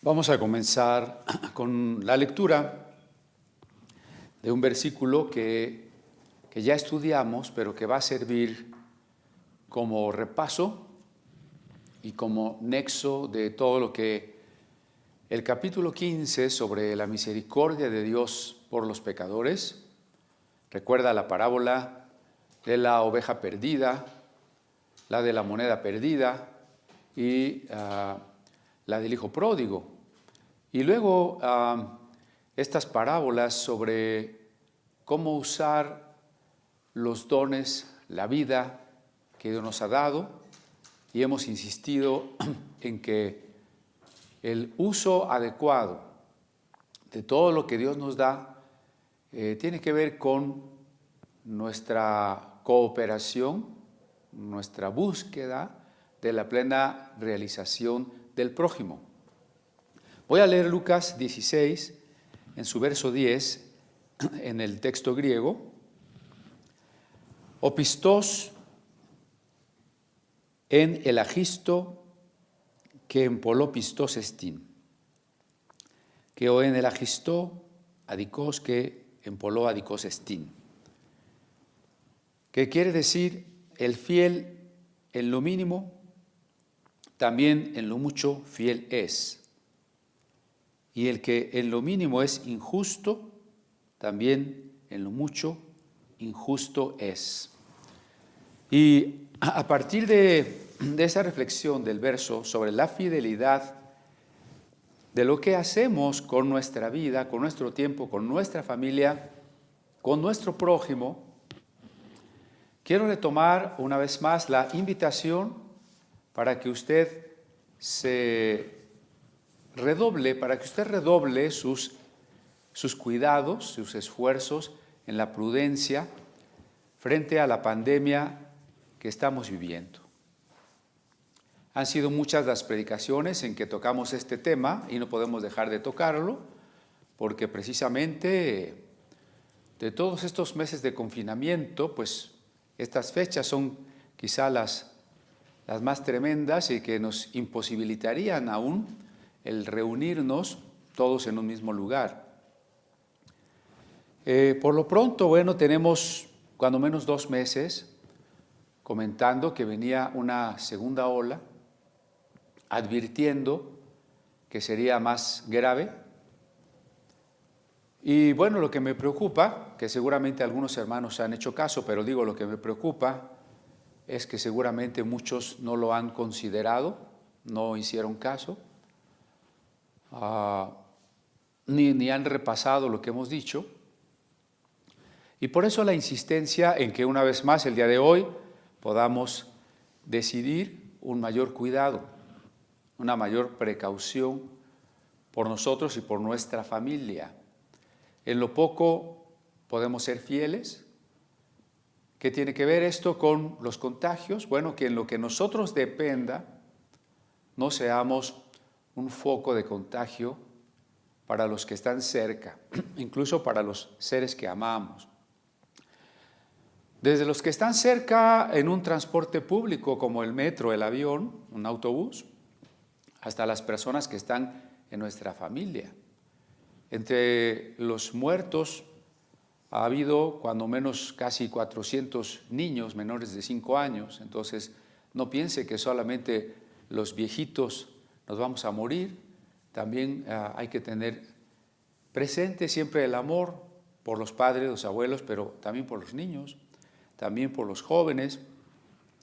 Vamos a comenzar con la lectura de un versículo que ya estudiamos, pero que va a servir como repaso y como nexo de todo lo que el capítulo 15 sobre la misericordia de Dios por los pecadores. Recuerda la parábola de la oveja perdida, la de la moneda perdida y la del hijo pródigo. Y luego estas parábolas sobre cómo usar los dones, la vida que Dios nos ha dado, y hemos insistido en que el uso adecuado de todo lo que Dios nos da tiene que ver con nuestra cooperación, nuestra búsqueda de la plena realización del prójimo. Voy a leer Lucas 16, en su verso 10, en el texto griego. Opistos en el agisto que en polopistos estin, que o en el agisto adicos que en polo adicos estin, que quiere decir el fiel en lo mínimo, también en lo mucho fiel es. Y el que en lo mínimo es injusto, también en lo mucho injusto es. Y a partir de esa reflexión del verso sobre la fidelidad de lo que hacemos con nuestra vida, con nuestro tiempo, con nuestra familia, con nuestro prójimo, quiero retomar una vez más la invitación para que usted redoble sus cuidados, sus esfuerzos en la prudencia frente a la pandemia que estamos viviendo. Han sido muchas las predicaciones en que tocamos este tema y no podemos dejar de tocarlo, porque precisamente de todos estos meses de confinamiento, pues estas fechas son quizá las más tremendas y que nos imposibilitarían aún el reunirnos todos en un mismo lugar. Por lo pronto, bueno, tenemos cuando menos 2 meses comentando que venía una segunda ola, advirtiendo que sería más grave. Y bueno, lo que me preocupa, que seguramente algunos hermanos han hecho caso, pero digo lo que me preocupa, es que seguramente muchos no lo han considerado, no hicieron caso, ni han repasado lo que hemos dicho. Y por eso la insistencia en que una vez más el día de hoy podamos decidir un mayor cuidado, una mayor precaución por nosotros y por nuestra familia. En lo poco podemos ser fieles. ¿Qué tiene que ver esto con los contagios? Bueno, que en lo que nosotros dependa no seamos un foco de contagio para los que están cerca, incluso para los seres que amamos. Desde los que están cerca en un transporte público como el metro, el avión, un autobús, hasta las personas que están en nuestra familia. Entre los muertos ha habido cuando menos casi 400 niños menores de 5 años, entonces no piense que solamente los viejitos nos vamos a morir, también hay que tener presente siempre el amor por los padres, los abuelos, pero también por los niños, también por los jóvenes.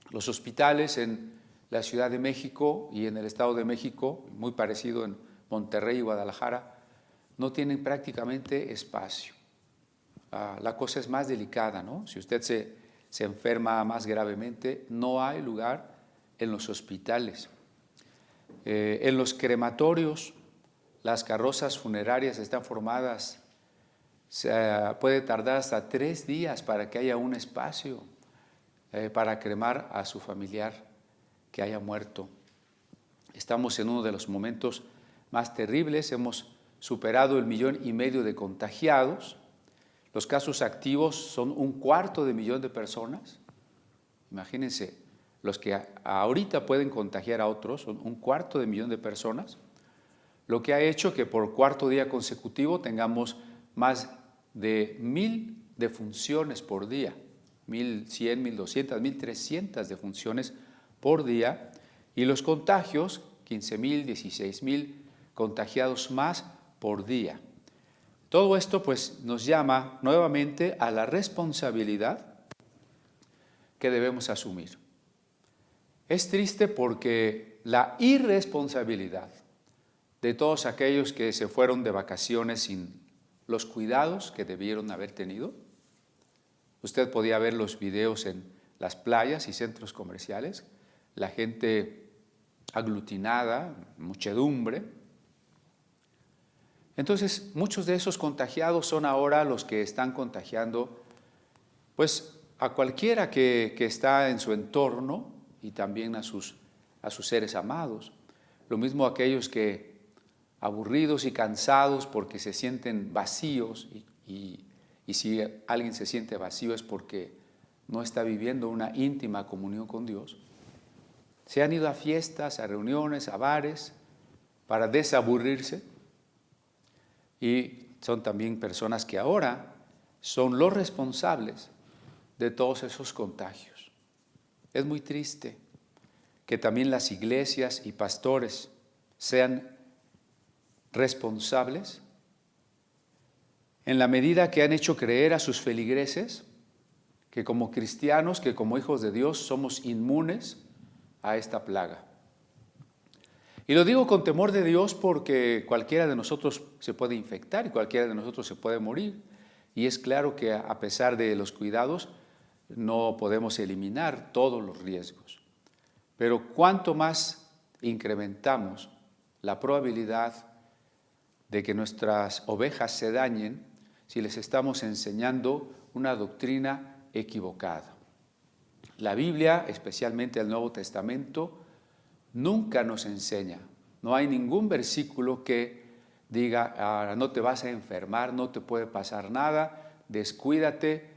Los hospitales en la Ciudad de México y en el Estado de México, muy parecido en Monterrey y Guadalajara, no tienen prácticamente espacio. La cosa es más delicada, ¿no? Si usted se enferma más gravemente, no hay lugar en los hospitales. En los crematorios, las carrozas funerarias están formadas, puede tardar hasta 3 días para que haya un espacio para cremar a su familiar que haya muerto. Estamos en uno de los momentos más terribles, hemos superado el 1,5 millones de contagiados, los casos activos son 250,000 de personas, imagínense, los que ahorita pueden contagiar a otros son 250,000 de personas, lo que ha hecho que por cuarto día consecutivo tengamos más de 1000 defunciones por día, 1100, 1200, 1300 defunciones por día, y los contagios, 15,000, 16,000 contagiados más por día. Todo esto pues nos llama nuevamente a la responsabilidad que debemos asumir. Es triste porque la irresponsabilidad de todos aquellos que se fueron de vacaciones sin los cuidados que debieron haber tenido. Usted podía ver los videos en las playas y centros comerciales, la gente aglutinada, muchedumbre. Entonces, muchos de esos contagiados son ahora los que están contagiando pues, a cualquiera que está en su entorno y también a sus seres amados. Lo mismo aquellos que aburridos y cansados porque se sienten vacíos y si alguien se siente vacío es porque no está viviendo una íntima comunión con Dios. Se han ido a fiestas, a reuniones, a bares para desaburrirse y son también personas que ahora son los responsables de todos esos contagios. Es muy triste que también las iglesias y pastores sean responsables en la medida que han hecho creer a sus feligreses que como cristianos, que como hijos de Dios somos inmunes a esta plaga. Y lo digo con temor de Dios porque cualquiera de nosotros se puede infectar y cualquiera de nosotros se puede morir. Y es claro que a pesar de los cuidados no podemos eliminar todos los riesgos. Pero cuanto más incrementamos la probabilidad de que nuestras ovejas se dañen si les estamos enseñando una doctrina equivocada. La Biblia, especialmente el Nuevo Testamento, nunca nos enseña. No hay ningún versículo que diga, no te vas a enfermar, no te puede pasar nada, descuídate.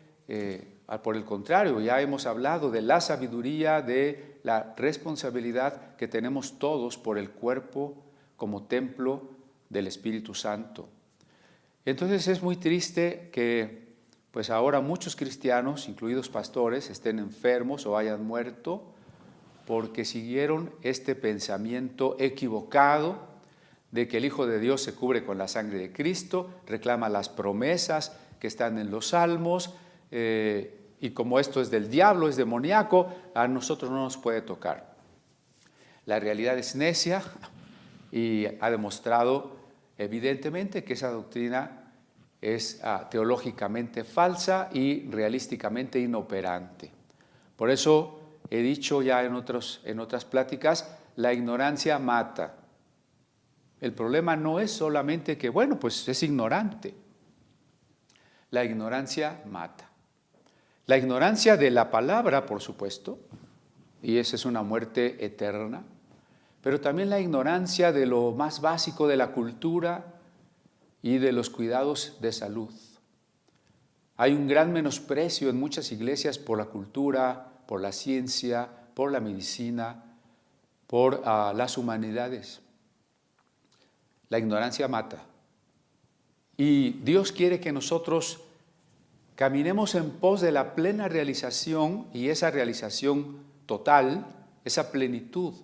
Por el contrario, ya hemos hablado de la sabiduría, de la responsabilidad que tenemos todos por el cuerpo como templo del Espíritu Santo. Entonces es muy triste que pues ahora muchos cristianos, incluidos pastores, estén enfermos o hayan muerto porque siguieron este pensamiento equivocado de que el Hijo de Dios se cubre con la sangre de Cristo, reclama las promesas que están en los salmos, y como esto es del diablo, es demoníaco, a nosotros no nos puede tocar. La realidad es necia y ha demostrado evidentemente que esa doctrina es teológicamente falsa y realísticamente inoperante. Por eso he dicho ya en otras pláticas, la ignorancia mata. El problema no es solamente que, bueno, pues es ignorante. La ignorancia mata. La ignorancia de la palabra, por supuesto, y esa es una muerte eterna, pero también la ignorancia de lo más básico de la cultura y de los cuidados de salud. Hay un gran menosprecio en muchas iglesias por la cultura, por la ciencia, por la medicina, por las humanidades. La ignorancia mata. Y Dios quiere que nosotros caminemos en pos de la plena realización y esa realización total, esa plenitud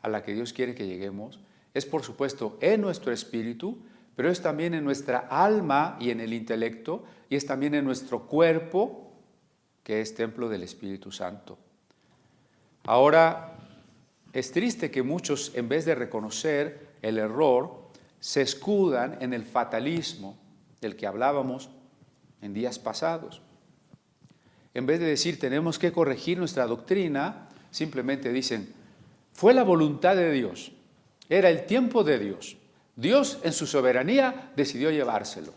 a la que Dios quiere que lleguemos, es por supuesto en nuestro espíritu, pero es también en nuestra alma y en el intelecto, y es también en nuestro cuerpo, que es templo del Espíritu Santo. Ahora, es triste que muchos, en vez de reconocer el error, se escudan en el fatalismo del que hablábamos en días pasados. En vez de decir, tenemos que corregir nuestra doctrina, simplemente dicen, fue la voluntad de Dios, era el tiempo de Dios. Dios en su soberanía decidió llevárselo.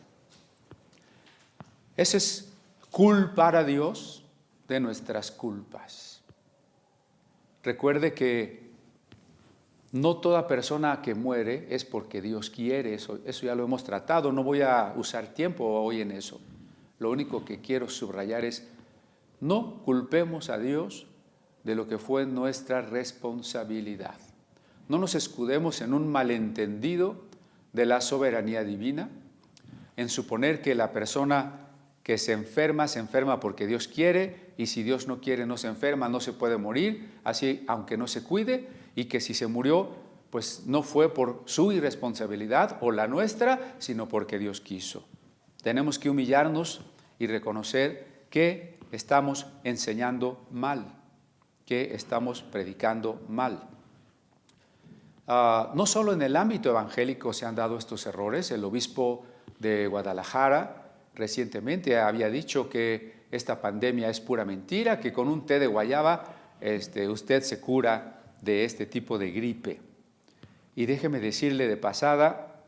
Ese es culpar a Dios de nuestras culpas. Recuerde que no toda persona que muere es porque Dios quiere, eso ya lo hemos tratado, no voy a usar tiempo hoy en eso. Lo único que quiero subrayar es, no culpemos a Dios de lo que fue nuestra responsabilidad. No nos escudemos en un malentendido de la soberanía divina, en suponer que la persona que se enferma porque Dios quiere, y si Dios no quiere no se enferma, no se puede morir, así aunque no se cuide, y que si se murió, pues no fue por su irresponsabilidad o la nuestra, sino porque Dios quiso. Tenemos que humillarnos y reconocer que estamos enseñando mal, que estamos predicando mal. No solo en el ámbito evangélico se han dado estos errores. El obispo de Guadalajara recientemente había dicho que esta pandemia es pura mentira, que con un té de guayaba usted se cura de este tipo de gripe. Y déjeme decirle de pasada,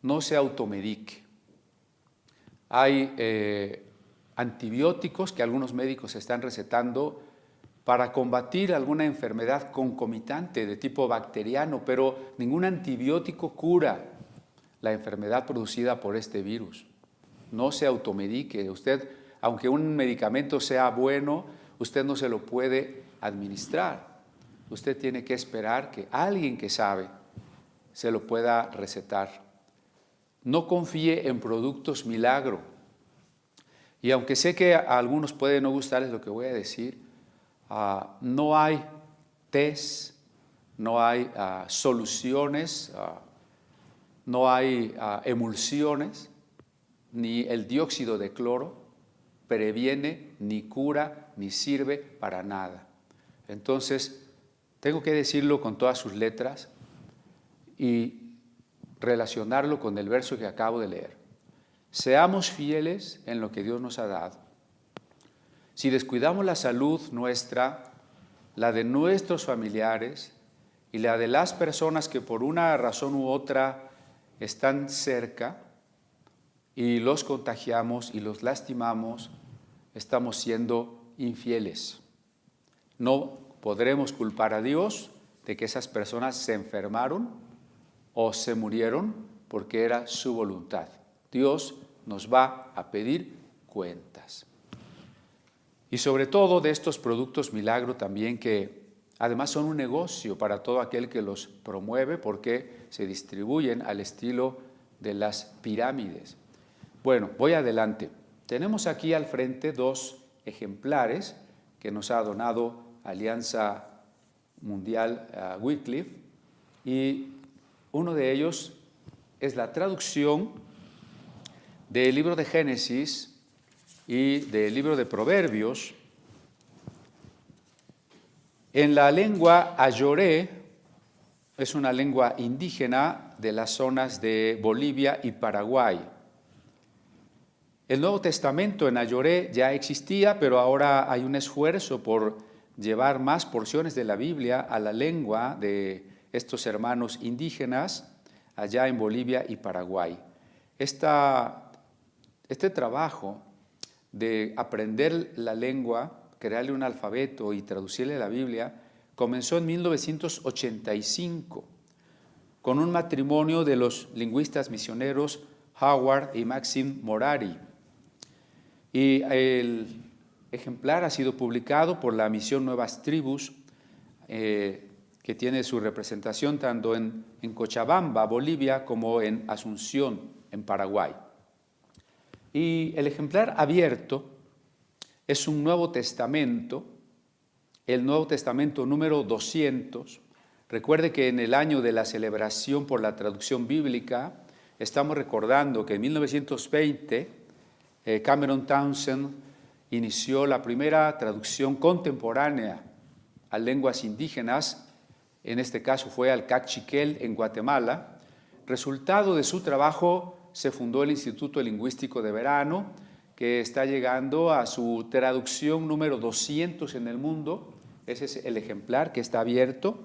no se automedique. Hay antibióticos que algunos médicos están recetando para combatir alguna enfermedad concomitante de tipo bacteriano, pero ningún antibiótico cura la enfermedad producida por este virus. No se automedique. Usted, aunque un medicamento sea bueno, usted no se lo puede administrar. Usted tiene que esperar que alguien que sabe se lo pueda recetar. No confíe en productos milagro. Y aunque sé que a algunos puede no gustarles lo que voy a decir, no hay test, no hay soluciones, no hay emulsiones, ni el dióxido de cloro previene, ni cura, ni sirve para nada. Entonces, tengo que decirlo con todas sus letras y relacionarlo con el verso que acabo de leer. Seamos fieles en lo que Dios nos ha dado. Si descuidamos la salud nuestra, la de nuestros familiares y la de las personas que por una razón u otra están cerca y los contagiamos y los lastimamos, estamos siendo infieles. No podremos culpar a Dios de que esas personas se enfermaron o se murieron porque era su voluntad. Dios nos va a pedir cuentas. Y sobre todo de estos productos milagro también, que además son un negocio para todo aquel que los promueve, porque se distribuyen al estilo de las pirámides. Bueno, voy adelante. Tenemos aquí al frente dos ejemplares que nos ha donado Alianza Mundial Wycliffe, y uno de ellos es la traducción del libro de Génesis y del libro de Proverbios en la lengua ayoré. Es una lengua indígena de las zonas de Bolivia y Paraguay. El Nuevo Testamento en ayoré ya existía, pero ahora hay un esfuerzo por llevar más porciones de la Biblia a la lengua de estos hermanos indígenas allá en Bolivia y Paraguay. Este trabajo de aprender la lengua, crearle un alfabeto y traducirle la Biblia, comenzó en 1985 con un matrimonio de los lingüistas misioneros Howard y Maxime Morari. Y el ejemplar ha sido publicado por la misión Nuevas Tribus, que tiene su representación tanto en Cochabamba, Bolivia, como en Asunción, en Paraguay. Y el ejemplar abierto es un Nuevo Testamento, el Nuevo Testamento número 200. Recuerde que en el año de la celebración por la traducción bíblica, estamos recordando que en 1920 Cameron Townsend inició la primera traducción contemporánea a lenguas indígenas, en este caso fue al Cachiquel en Guatemala. Resultado de su trabajo se fundó el Instituto Lingüístico de Verano, que está llegando a su traducción número 200 en el mundo. Ese es el ejemplar que está abierto.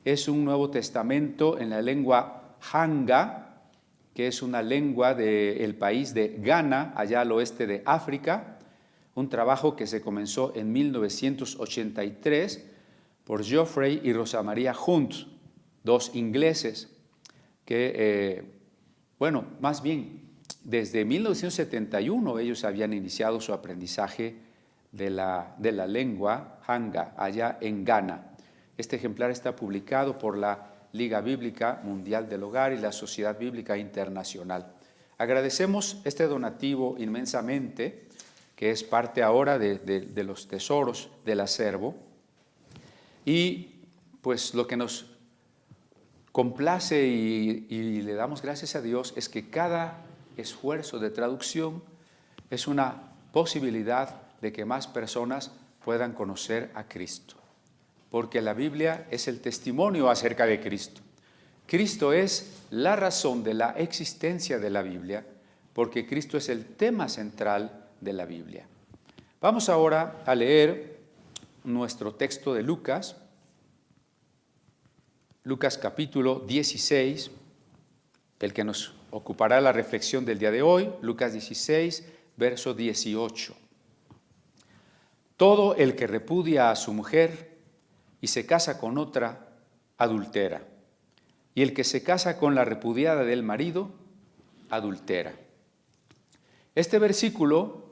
Es un Nuevo Testamento en la lengua Hanga, que es una lengua del país de Ghana, allá al oeste de África. Un trabajo que se comenzó en 1983 por Geoffrey y Rosa María Hunt, dos ingleses que, más bien, desde 1971 ellos habían iniciado su aprendizaje de la lengua Hanga allá en Ghana. Este ejemplar está publicado por la Liga Bíblica Mundial del Hogar y la Sociedad Bíblica Internacional. Agradecemos este donativo inmensamente, que es parte ahora de los tesoros del acervo, y pues lo que nos complace y le damos gracias a Dios es que cada esfuerzo de traducción es una posibilidad de que más personas puedan conocer a Cristo, porque la Biblia es el testimonio acerca de Cristo. Cristo es la razón de la existencia de la Biblia, porque Cristo es el tema central de la Biblia. Vamos ahora a leer nuestro texto de Lucas capítulo 16, el que nos ocupará la reflexión del día de hoy, Lucas 16, verso 18. Todo el que repudia a su mujer y se casa con otra, adultera. Y el que se casa con la repudiada del marido, adultera. Este versículo,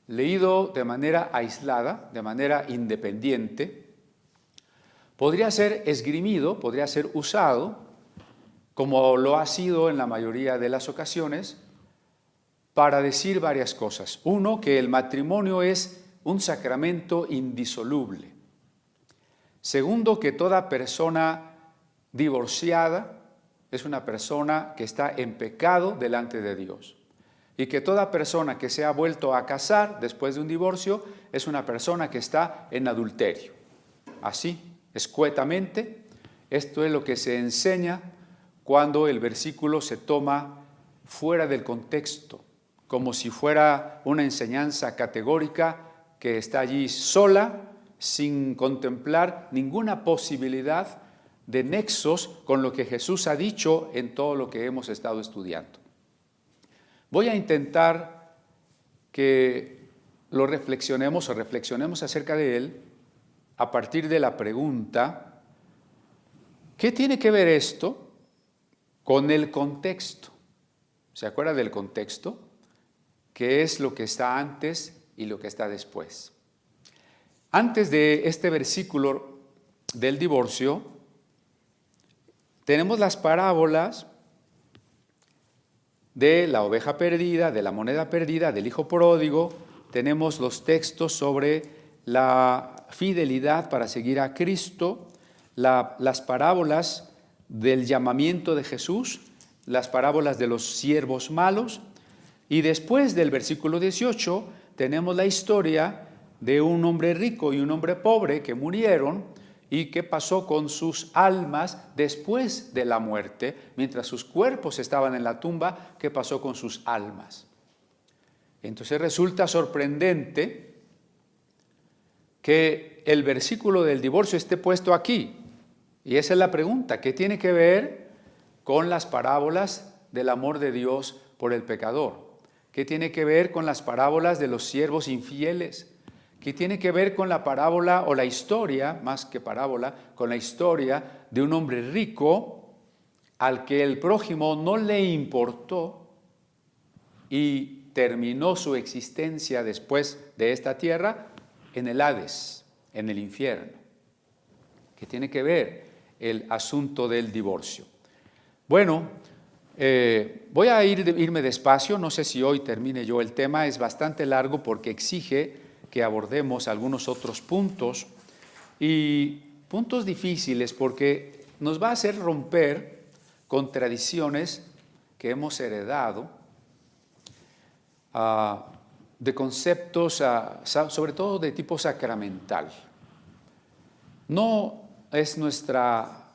leído de manera aislada, de manera independiente, podría ser esgrimido, podría ser usado, como lo ha sido en la mayoría de las ocasiones, para decir varias cosas. Uno, que el matrimonio es un sacramento indisoluble. Segundo, que toda persona divorciada es una persona que está en pecado delante de Dios. Y que toda persona que se ha vuelto a casar después de un divorcio es una persona que está en adulterio. Así, escuetamente, esto es lo que se enseña cuando el versículo se toma fuera del contexto, como si fuera una enseñanza categórica que está allí sola, sin contemplar ninguna posibilidad de nexos con lo que Jesús ha dicho en todo lo que hemos estado estudiando. Voy a intentar que lo reflexionemos acerca de él a partir de la pregunta, ¿qué tiene que ver esto con el contexto? ¿Se acuerda del contexto? ¿Qué es lo que está antes y lo que está después? Antes de este versículo del divorcio, tenemos las parábolas de la oveja perdida, de la moneda perdida, del hijo pródigo. Tenemos los textos sobre la fidelidad para seguir a Cristo, las parábolas del llamamiento de Jesús, las parábolas de los siervos malos, y después del versículo 18 tenemos la historia de un hombre rico y un hombre pobre que murieron y qué pasó con sus almas después de la muerte, mientras sus cuerpos estaban en la tumba, qué pasó con sus almas. Entonces resulta sorprendente que el versículo del divorcio esté puesto aquí. Y esa es la pregunta, ¿qué tiene que ver con las parábolas del amor de Dios por el pecador? ¿Qué tiene que ver con las parábolas de los siervos infieles? ¿Qué tiene que ver con la parábola o la historia, más que parábola, con la historia de un hombre rico al que el prójimo no le importó y terminó su existencia después de esta tierra en el Hades, en el infierno? ¿Qué tiene que ver el asunto del divorcio? Bueno, voy a irme despacio, no sé si hoy termine yo el tema, es bastante largo porque exige que abordemos algunos otros puntos y puntos difíciles porque nos va a hacer romper con tradiciones que hemos heredado de conceptos, sobre todo de tipo sacramental. No es nuestra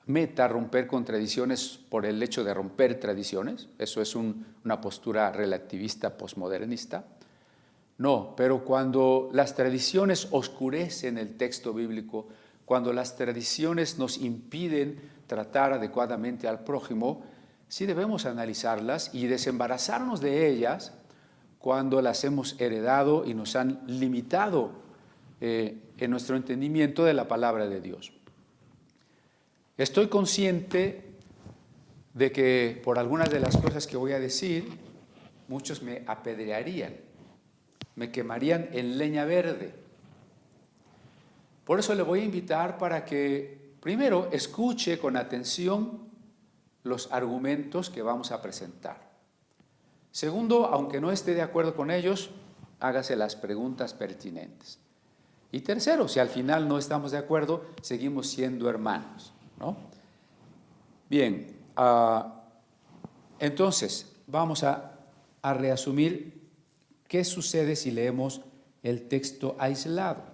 meta romper con tradiciones por el hecho de romper tradiciones, eso es una postura relativista posmodernista. No, pero cuando las tradiciones oscurecen el texto bíblico, cuando las tradiciones nos impiden tratar adecuadamente al prójimo, sí debemos analizarlas y desembarazarnos de ellas cuando las hemos heredado y nos han limitado en nuestro entendimiento de la palabra de Dios. Estoy consciente de que por algunas de las cosas que voy a decir, muchos me apedrearían, me quemarían en leña verde. Por eso le voy a invitar para que Primero, escuche con atención los argumentos que vamos a presentar. Segundo, aunque no esté de acuerdo con ellos, hágase las preguntas pertinentes. Y tercero, si al final no estamos de acuerdo, seguimos siendo hermanos, ¿no? Bien, entonces vamos a reasumir qué sucede si leemos el texto aislado.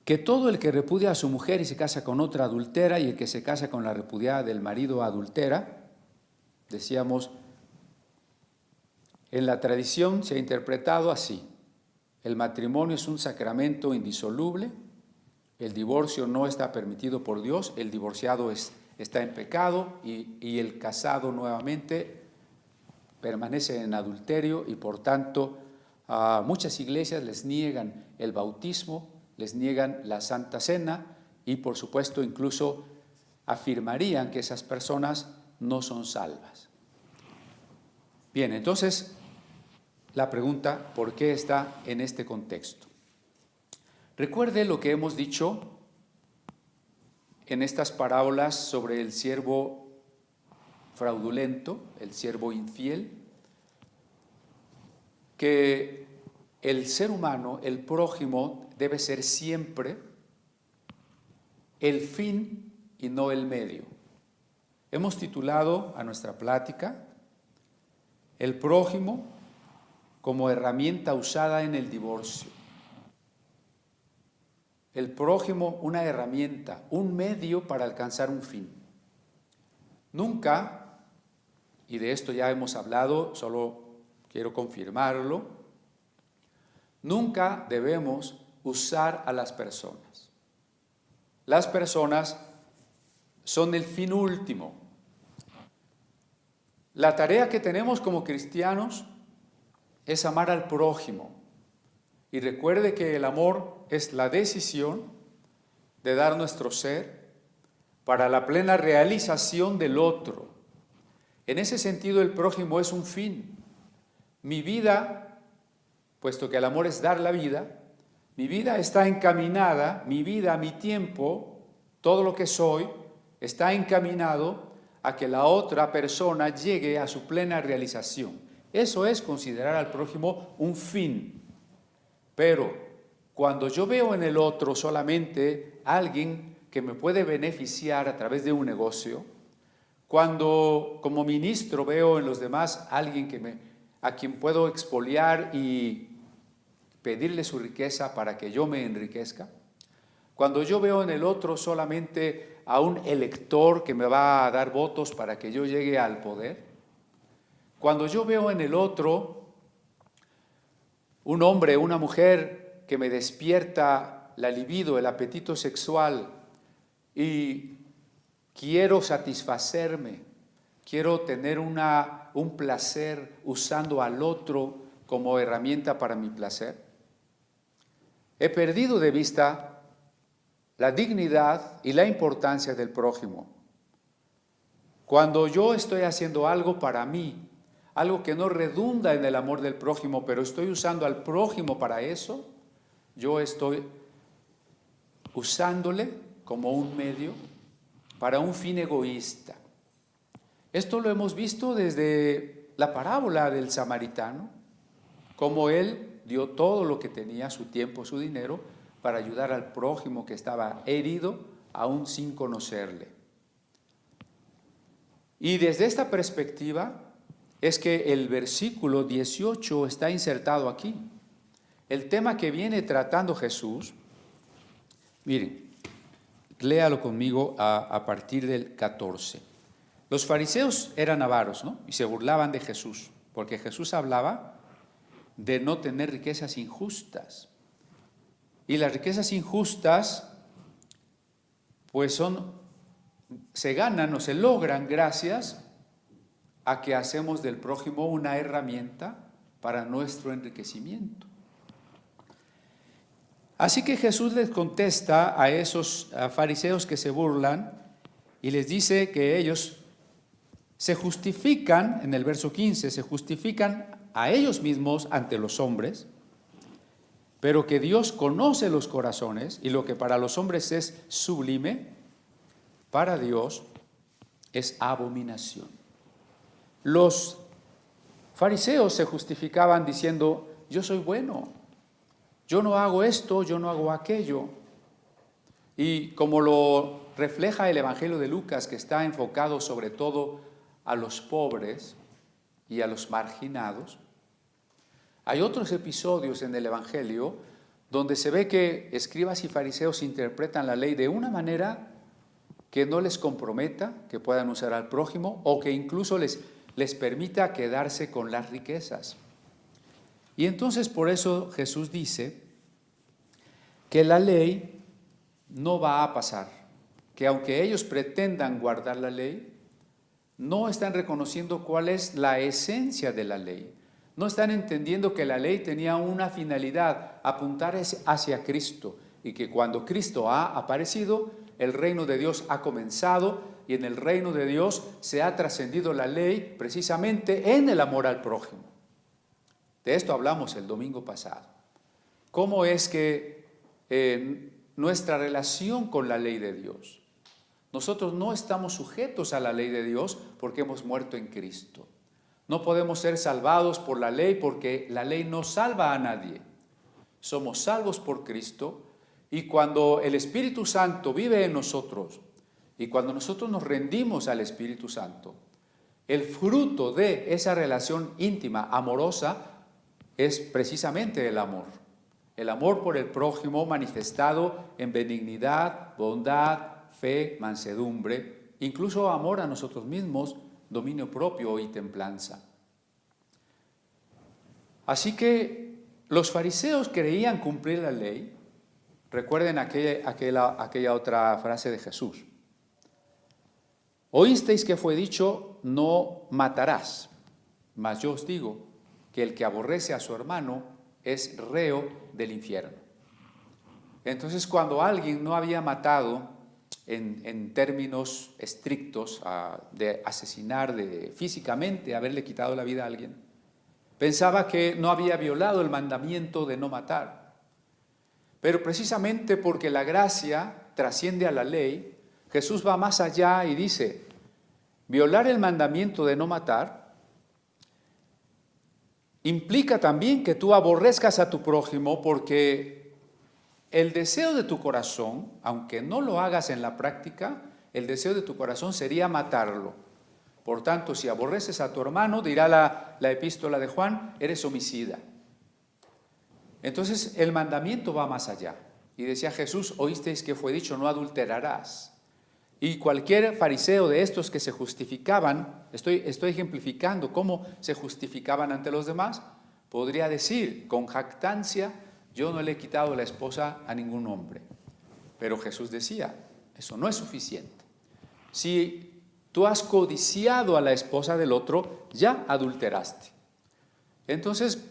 Que todo el que repudia a su mujer y se casa con otra adultera, y el que se casa con la repudiada del marido adultera. Decíamos, en la tradición se ha interpretado así: el matrimonio es un sacramento indisoluble, el divorcio no está permitido por Dios, el divorciado está en pecado y el casado nuevamente permanece en adulterio, y por tanto a muchas iglesias les niegan el bautismo, les niegan la Santa Cena y por supuesto incluso afirmarían que esas personas no son salvas. Bien, entonces la pregunta, ¿por qué está en este contexto? Recuerde lo que hemos dicho en estas parábolas sobre el siervo fraudulento, el siervo infiel, que el ser humano, el prójimo, debe ser siempre el fin y no el medio. Hemos titulado a nuestra plática el prójimo como herramienta usada en el divorcio. El prójimo, una herramienta, un medio para alcanzar un fin. Nunca, y de esto ya hemos hablado, solo quiero confirmarlo, nunca debemos usar a las personas. Las personas son el fin último. La tarea que tenemos como cristianos es amar al prójimo. Y recuerde que el amor es la decisión de dar nuestro ser para la plena realización del otro. En ese sentido, el prójimo es un fin. Mi vida, puesto que el amor es dar la vida, mi vida está encaminada, mi vida, mi tiempo, todo lo que soy, está encaminado a que la otra persona llegue a su plena realización. Eso es considerar al prójimo un fin. Pero cuando yo veo en el otro solamente alguien que me puede beneficiar a través de un negocio, cuando como ministro veo en los demás alguien a quien puedo expoliar y pedirle su riqueza para que yo me enriquezca, cuando yo veo en el otro solamente a un elector que me va a dar votos para que yo llegue al poder, cuando yo veo en el otro un hombre, una mujer que me despierta la libido, el apetito sexual, y quiero satisfacerme, quiero tener un placer usando al otro como herramienta para mi placer, he perdido de vista la dignidad y la importancia del prójimo. Cuando yo estoy haciendo algo para mí, algo que no redunda en el amor del prójimo, pero estoy usando al prójimo para eso, yo estoy usándole como un medio para un fin egoísta. Esto lo hemos visto desde la parábola del samaritano, como él dio todo lo que tenía, su tiempo, su dinero, para ayudar al prójimo que estaba herido, aún sin conocerle. Y desde esta perspectiva es que el versículo 18 está insertado aquí. El tema que viene tratando Jesús, miren, léalo conmigo a partir del 14. Los fariseos eran avaros, ¿no? Y se burlaban de Jesús, porque Jesús hablaba de no tener riquezas injustas. Y las riquezas injustas, pues se ganan o se logran gracias a que hacemos del prójimo una herramienta para nuestro enriquecimiento. Así que Jesús les contesta a esos fariseos que se burlan y les dice que ellos se justifican, en el verso 15, se justifican a ellos mismos ante los hombres, pero que Dios conoce los corazones y lo que para los hombres es sublime, para Dios es abominación. Los fariseos se justificaban diciendo, yo soy bueno, yo no hago esto, yo no hago aquello. Y como lo refleja el Evangelio de Lucas, que está enfocado sobre todo a los pobres y a los marginados, hay otros episodios en el Evangelio donde se ve que escribas y fariseos interpretan la ley de una manera que no les comprometa, que puedan usar al prójimo o que incluso les permita quedarse con las riquezas. Y entonces por eso Jesús dice que la ley no va a pasar, que aunque ellos pretendan guardar la ley, no están reconociendo cuál es la esencia de la ley. No están entendiendo que la ley tenía una finalidad, apuntar hacia Cristo, y que cuando Cristo ha aparecido, el reino de Dios ha comenzado, y en el reino de Dios se ha trascendido la ley precisamente en el amor al prójimo. De esto hablamos el domingo pasado. ¿Cómo es que nuestra relación con la ley de Dios? Nosotros no estamos sujetos a la ley de Dios porque hemos muerto en Cristo. No podemos ser salvados por la ley porque la ley no salva a nadie. Somos salvos por Cristo y cuando el Espíritu Santo vive en nosotros y cuando nosotros nos rendimos al Espíritu Santo, el fruto de esa relación íntima, amorosa, es precisamente el amor. El amor por el prójimo manifestado en benignidad, bondad, fe, mansedumbre, incluso amor a nosotros mismos, dominio propio y templanza. Así que los fariseos creían cumplir la ley. Recuerden aquella otra frase de Jesús. Oísteis que fue dicho, no matarás, mas yo os digo que el que aborrece a su hermano es reo del infierno. Entonces, cuando alguien no había matado en términos estrictos de asesinar físicamente, haberle quitado la vida a alguien, pensaba que no había violado el mandamiento de no matar. Pero precisamente porque la gracia trasciende a la ley, Jesús va más allá y dice, violar el mandamiento de no matar implica también que tú aborrezcas a tu prójimo porque el deseo de tu corazón, aunque no lo hagas en la práctica, el deseo de tu corazón sería matarlo. Por tanto, si aborreces a tu hermano, dirá la epístola de Juan, eres homicida. Entonces, el mandamiento va más allá. Y decía Jesús, oísteis que fue dicho, no adulterarás. Y cualquier fariseo de estos que se justificaban, estoy ejemplificando cómo se justificaban ante los demás, podría decir con jactancia, yo no le he quitado la esposa a ningún hombre. Pero Jesús decía, eso no es suficiente. Si tú has codiciado a la esposa del otro, ya adulteraste. Entonces,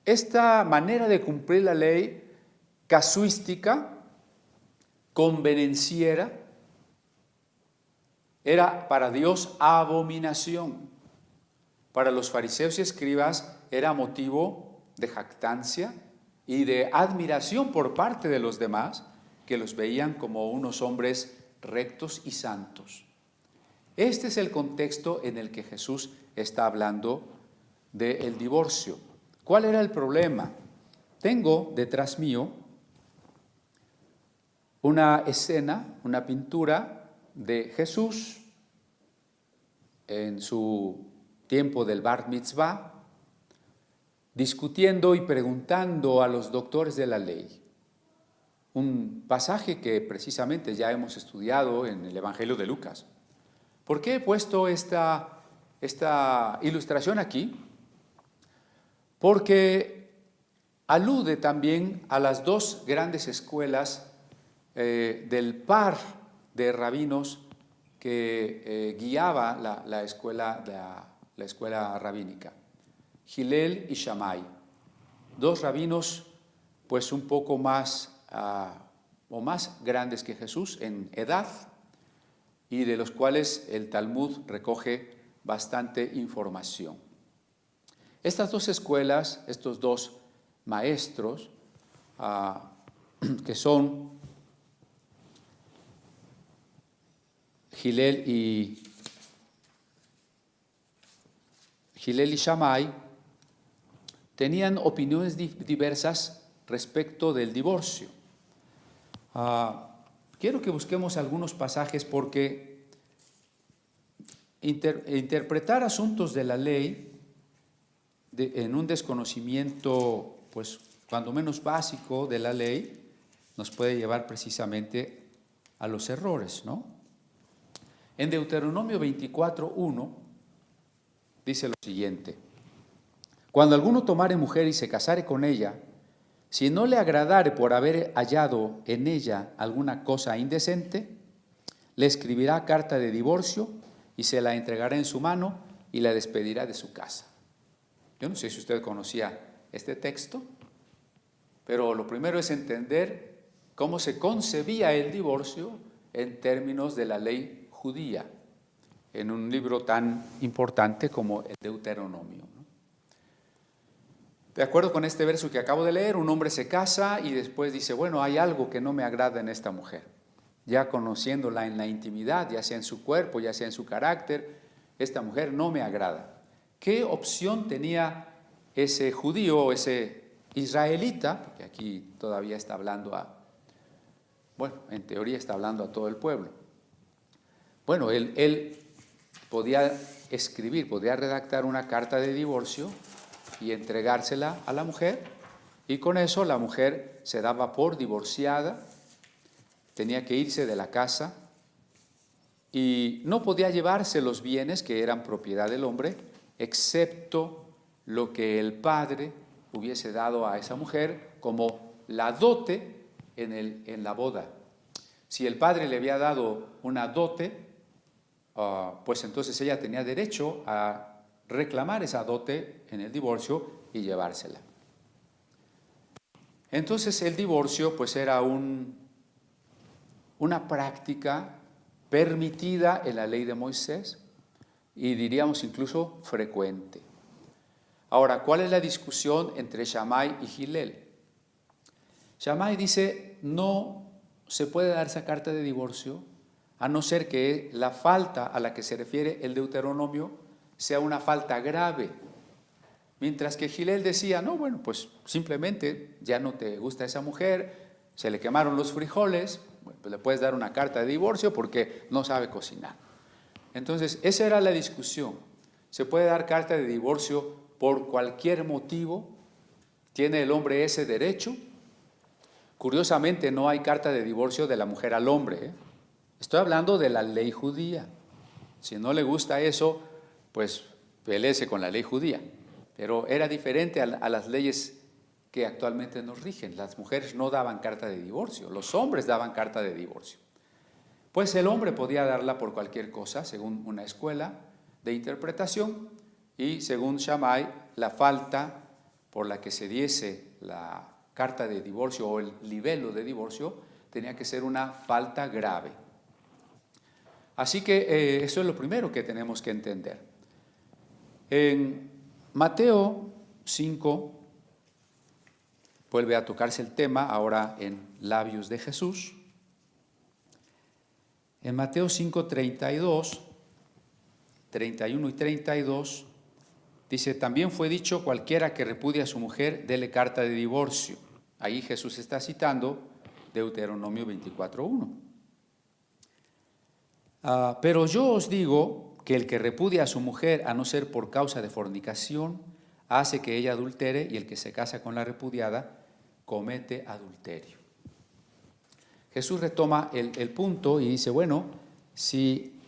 esta manera de cumplir la ley casuística, convenenciera, era para Dios abominación. Para los fariseos y escribas era motivo de jactancia y de admiración por parte de los demás, que los veían como unos hombres rectos y santos. Este es el contexto en el que Jesús está hablando del divorcio. ¿Cuál era el problema? Tengo detrás mío una escena, una pintura de Jesús en su tiempo del Bar Mitzvah, discutiendo y preguntando a los doctores de la ley. Un pasaje que precisamente ya hemos estudiado en el Evangelio de Lucas. ¿Por qué he puesto esta ilustración aquí? Porque alude también a las dos grandes escuelas del par de rabinos que guiaba la escuela rabínica, Hillel y Shammai, dos rabinos pues un poco más o más grandes que Jesús en edad y de los cuales el Talmud recoge bastante información. Estas dos escuelas, estos dos maestros, que son Hillel y Shammai, tenían opiniones diversas respecto del divorcio. Quiero que busquemos algunos pasajes porque interpretar asuntos de la ley en un desconocimiento, pues, cuando menos básico de la ley, nos puede llevar precisamente a los errores, ¿no? En Deuteronomio 24:1 dice lo siguiente: cuando alguno tomare mujer y se casare con ella, si no le agradare por haber hallado en ella alguna cosa indecente, le escribirá carta de divorcio y se la entregará en su mano y la despedirá de su casa. Yo no sé si usted conocía este texto, pero lo primero es entender cómo se concebía el divorcio en términos de la ley judía, en un libro tan importante como el Deuteronomio, ¿no? De acuerdo con este verso que acabo de leer, un hombre se casa y después dice, bueno, hay algo que no me agrada en esta mujer. Ya conociéndola en la intimidad, ya sea en su cuerpo, ya sea en su carácter, esta mujer no me agrada. ¿Qué opción tenía ese judío o ese israelita? Porque aquí todavía está hablando bueno, en teoría está hablando a todo el pueblo. Bueno, él podía escribir, podía redactar una carta de divorcio y entregársela a la mujer, y con eso la mujer se daba por divorciada, tenía que irse de la casa y no podía llevarse los bienes que eran propiedad del hombre, excepto lo que el padre hubiese dado a esa mujer como la dote en la boda. Si el padre le había dado una dote, pues entonces ella tenía derecho a reclamar esa dote en el divorcio y llevársela. Entonces el divorcio pues era una práctica permitida en la ley de Moisés y diríamos incluso frecuente. Ahora, ¿cuál es la discusión entre Shammai y Hillel? Shammai dice, no se puede dar esa carta de divorcio a no ser que la falta a la que se refiere el Deuteronomio sea una falta grave. Mientras que Hillel decía, no, bueno, pues simplemente ya no te gusta esa mujer, se le quemaron los frijoles, bueno, pues le puedes dar una carta de divorcio porque no sabe cocinar. Entonces, esa era la discusión. ¿Se puede dar carta de divorcio por cualquier motivo? ¿Tiene el hombre ese derecho? Curiosamente, no hay carta de divorcio de la mujer al hombre, ¿eh? Estoy hablando de la ley judía. Si no le gusta eso, pues peléese con la ley judía. Pero era diferente a las leyes que actualmente nos rigen. Las mujeres no daban carta de divorcio, los hombres daban carta de divorcio. Pues el hombre podía darla por cualquier cosa, según una escuela de interpretación, y según Shammai, la falta por la que se diese la carta de divorcio o el libelo de divorcio tenía que ser una falta grave. Así que eso es lo primero que tenemos que entender. En Mateo 5 vuelve a tocarse el tema, ahora en labios de Jesús. En Mateo 5, 32, 31 y 32, dice, también fue dicho, cualquiera que repudie a su mujer, dele carta de divorcio. Ahí Jesús está citando Deuteronomio 24:1. Pero yo os digo que el que repudia a su mujer, a no ser por causa de fornicación, hace que ella adultere, y el que se casa con la repudiada comete adulterio. Jesús retoma el punto y dice, bueno, si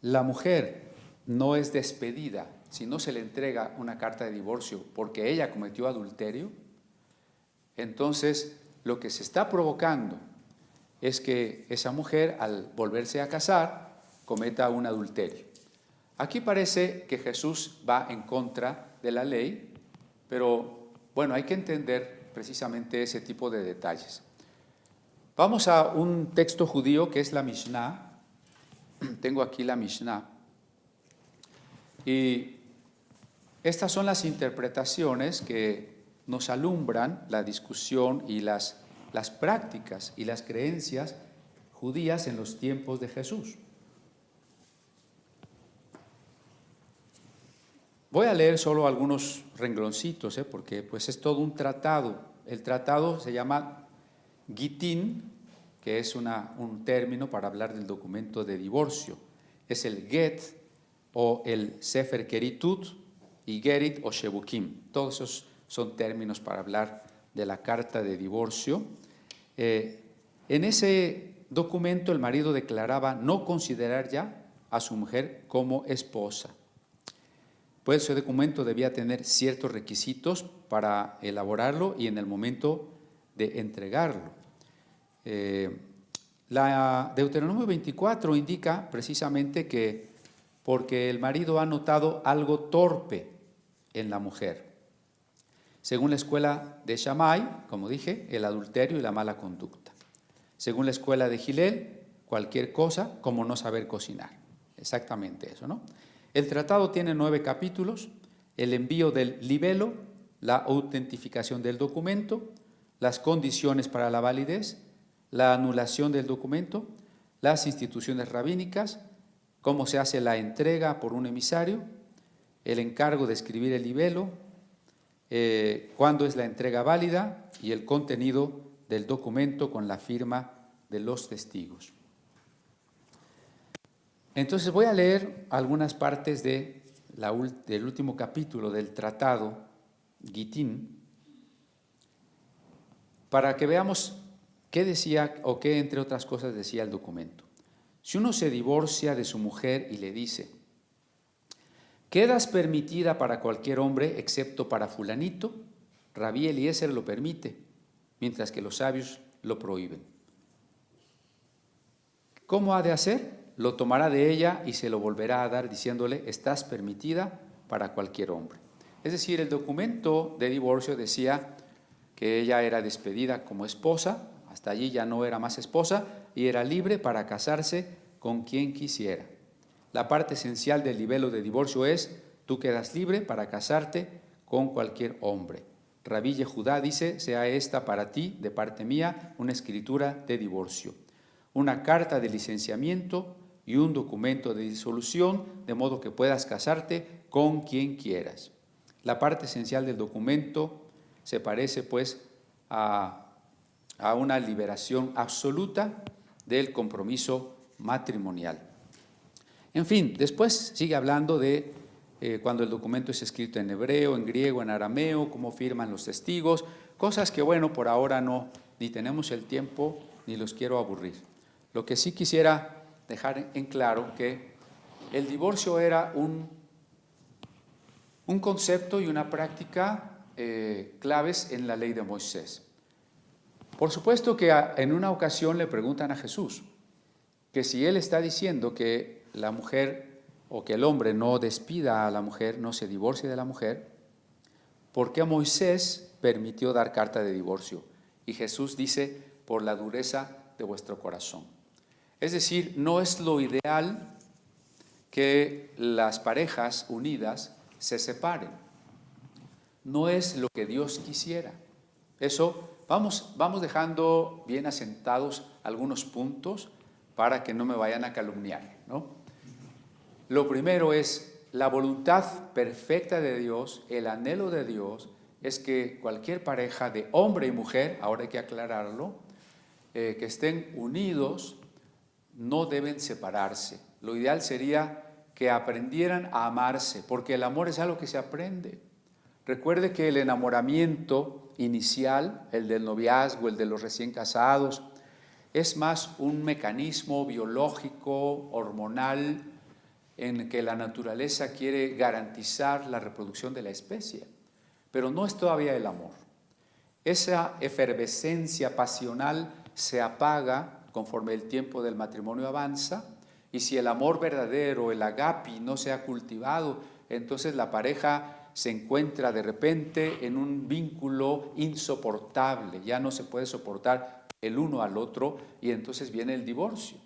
la mujer no es despedida, si no se le entrega una carta de divorcio porque ella cometió adulterio, entonces lo que se está provocando es que esa mujer, al volverse a casar, cometa un adulterio. Aquí parece que Jesús va en contra de la ley, pero bueno, hay que entender precisamente ese tipo de detalles. Vamos a un texto judío que es la Mishnah. Tengo aquí la Mishnah. Y estas son las interpretaciones que nos alumbran la discusión y las prácticas y las creencias judías en los tiempos de Jesús. Voy a leer solo algunos rengloncitos, porque pues es todo un tratado. El tratado se llama Gitín, que es un término para hablar del documento de divorcio. Es el Get o el Sefer Keritut y Gerit o Shebukim. Todos esos son términos para hablar de la carta de divorcio. En ese documento el marido declaraba no considerar ya a su mujer como esposa. Pues ese documento debía tener ciertos requisitos para elaborarlo y en el momento de entregarlo. La Deuteronomio 24 indica precisamente que porque el marido ha notado algo torpe en la mujer. Según la escuela de Shammai, como dije, el adulterio y la mala conducta. Según la escuela de Hillel, cualquier cosa como no saber cocinar. Exactamente eso, ¿no? El tratado tiene 9 capítulos: el envío del libelo, la autentificación del documento, las condiciones para la validez, la anulación del documento, las instituciones rabínicas, cómo se hace la entrega por un emisario, el encargo de escribir el libelo, cuándo es la entrega válida y el contenido del documento con la firma de los testigos. Entonces voy a leer algunas partes del último capítulo del tratado Gitín para que veamos qué decía o qué entre otras cosas decía el documento. Si uno se divorcia de su mujer y le dice: quedas permitida para cualquier hombre excepto para fulanito, Rabí Eliezer lo permite, mientras que los sabios lo prohíben. ¿Cómo ha de hacer? Lo tomará de ella y se lo volverá a dar diciéndole: estás permitida para cualquier hombre. Es decir, el documento de divorcio decía que ella era despedida como esposa, hasta allí ya no era más esposa y era libre para casarse con quien quisiera. La parte esencial del libelo de divorcio es: tú quedas libre para casarte con cualquier hombre. Rabí Yehudá dice: sea esta para ti, de parte mía, una escritura de divorcio, una carta de licenciamiento y un documento de disolución, de modo que puedas casarte con quien quieras. La parte esencial del documento se parece pues a una liberación absoluta del compromiso matrimonial. En fin, después sigue hablando de cuando el documento es escrito en hebreo, en griego, en arameo, cómo firman los testigos, cosas que bueno, por ahora no, ni tenemos el tiempo ni los quiero aburrir. Lo que sí quisiera dejar en claro que el divorcio era un concepto y una práctica claves en la ley de Moisés. Por supuesto que en una ocasión le preguntan a Jesús que si él está diciendo que la mujer o que el hombre no despida a la mujer, no se divorcie de la mujer, ¿por qué Moisés permitió dar carta de divorcio? Y Jesús dice: por la dureza de vuestro corazón. Es decir, no es lo ideal que las parejas unidas se separen. No es lo que Dios quisiera. Eso vamos dejando bien asentados algunos puntos para que no me vayan a calumniar, ¿no? Lo primero es la voluntad perfecta de Dios, el anhelo de Dios es que cualquier pareja de hombre y mujer, ahora hay que aclararlo, que estén unidos, no deben separarse. Lo ideal sería que aprendieran a amarse, porque el amor es algo que se aprende. Recuerde que el enamoramiento inicial, el del noviazgo, el de los recién casados, es más un mecanismo biológico, hormonal, en que la naturaleza quiere garantizar la reproducción de la especie, pero no es todavía el amor. Esa efervescencia pasional se apaga conforme el tiempo del matrimonio avanza, y si el amor verdadero, el agapi, no se ha cultivado, entonces la pareja se encuentra de repente en un vínculo insoportable, ya no se puede soportar el uno al otro y entonces viene el divorcio.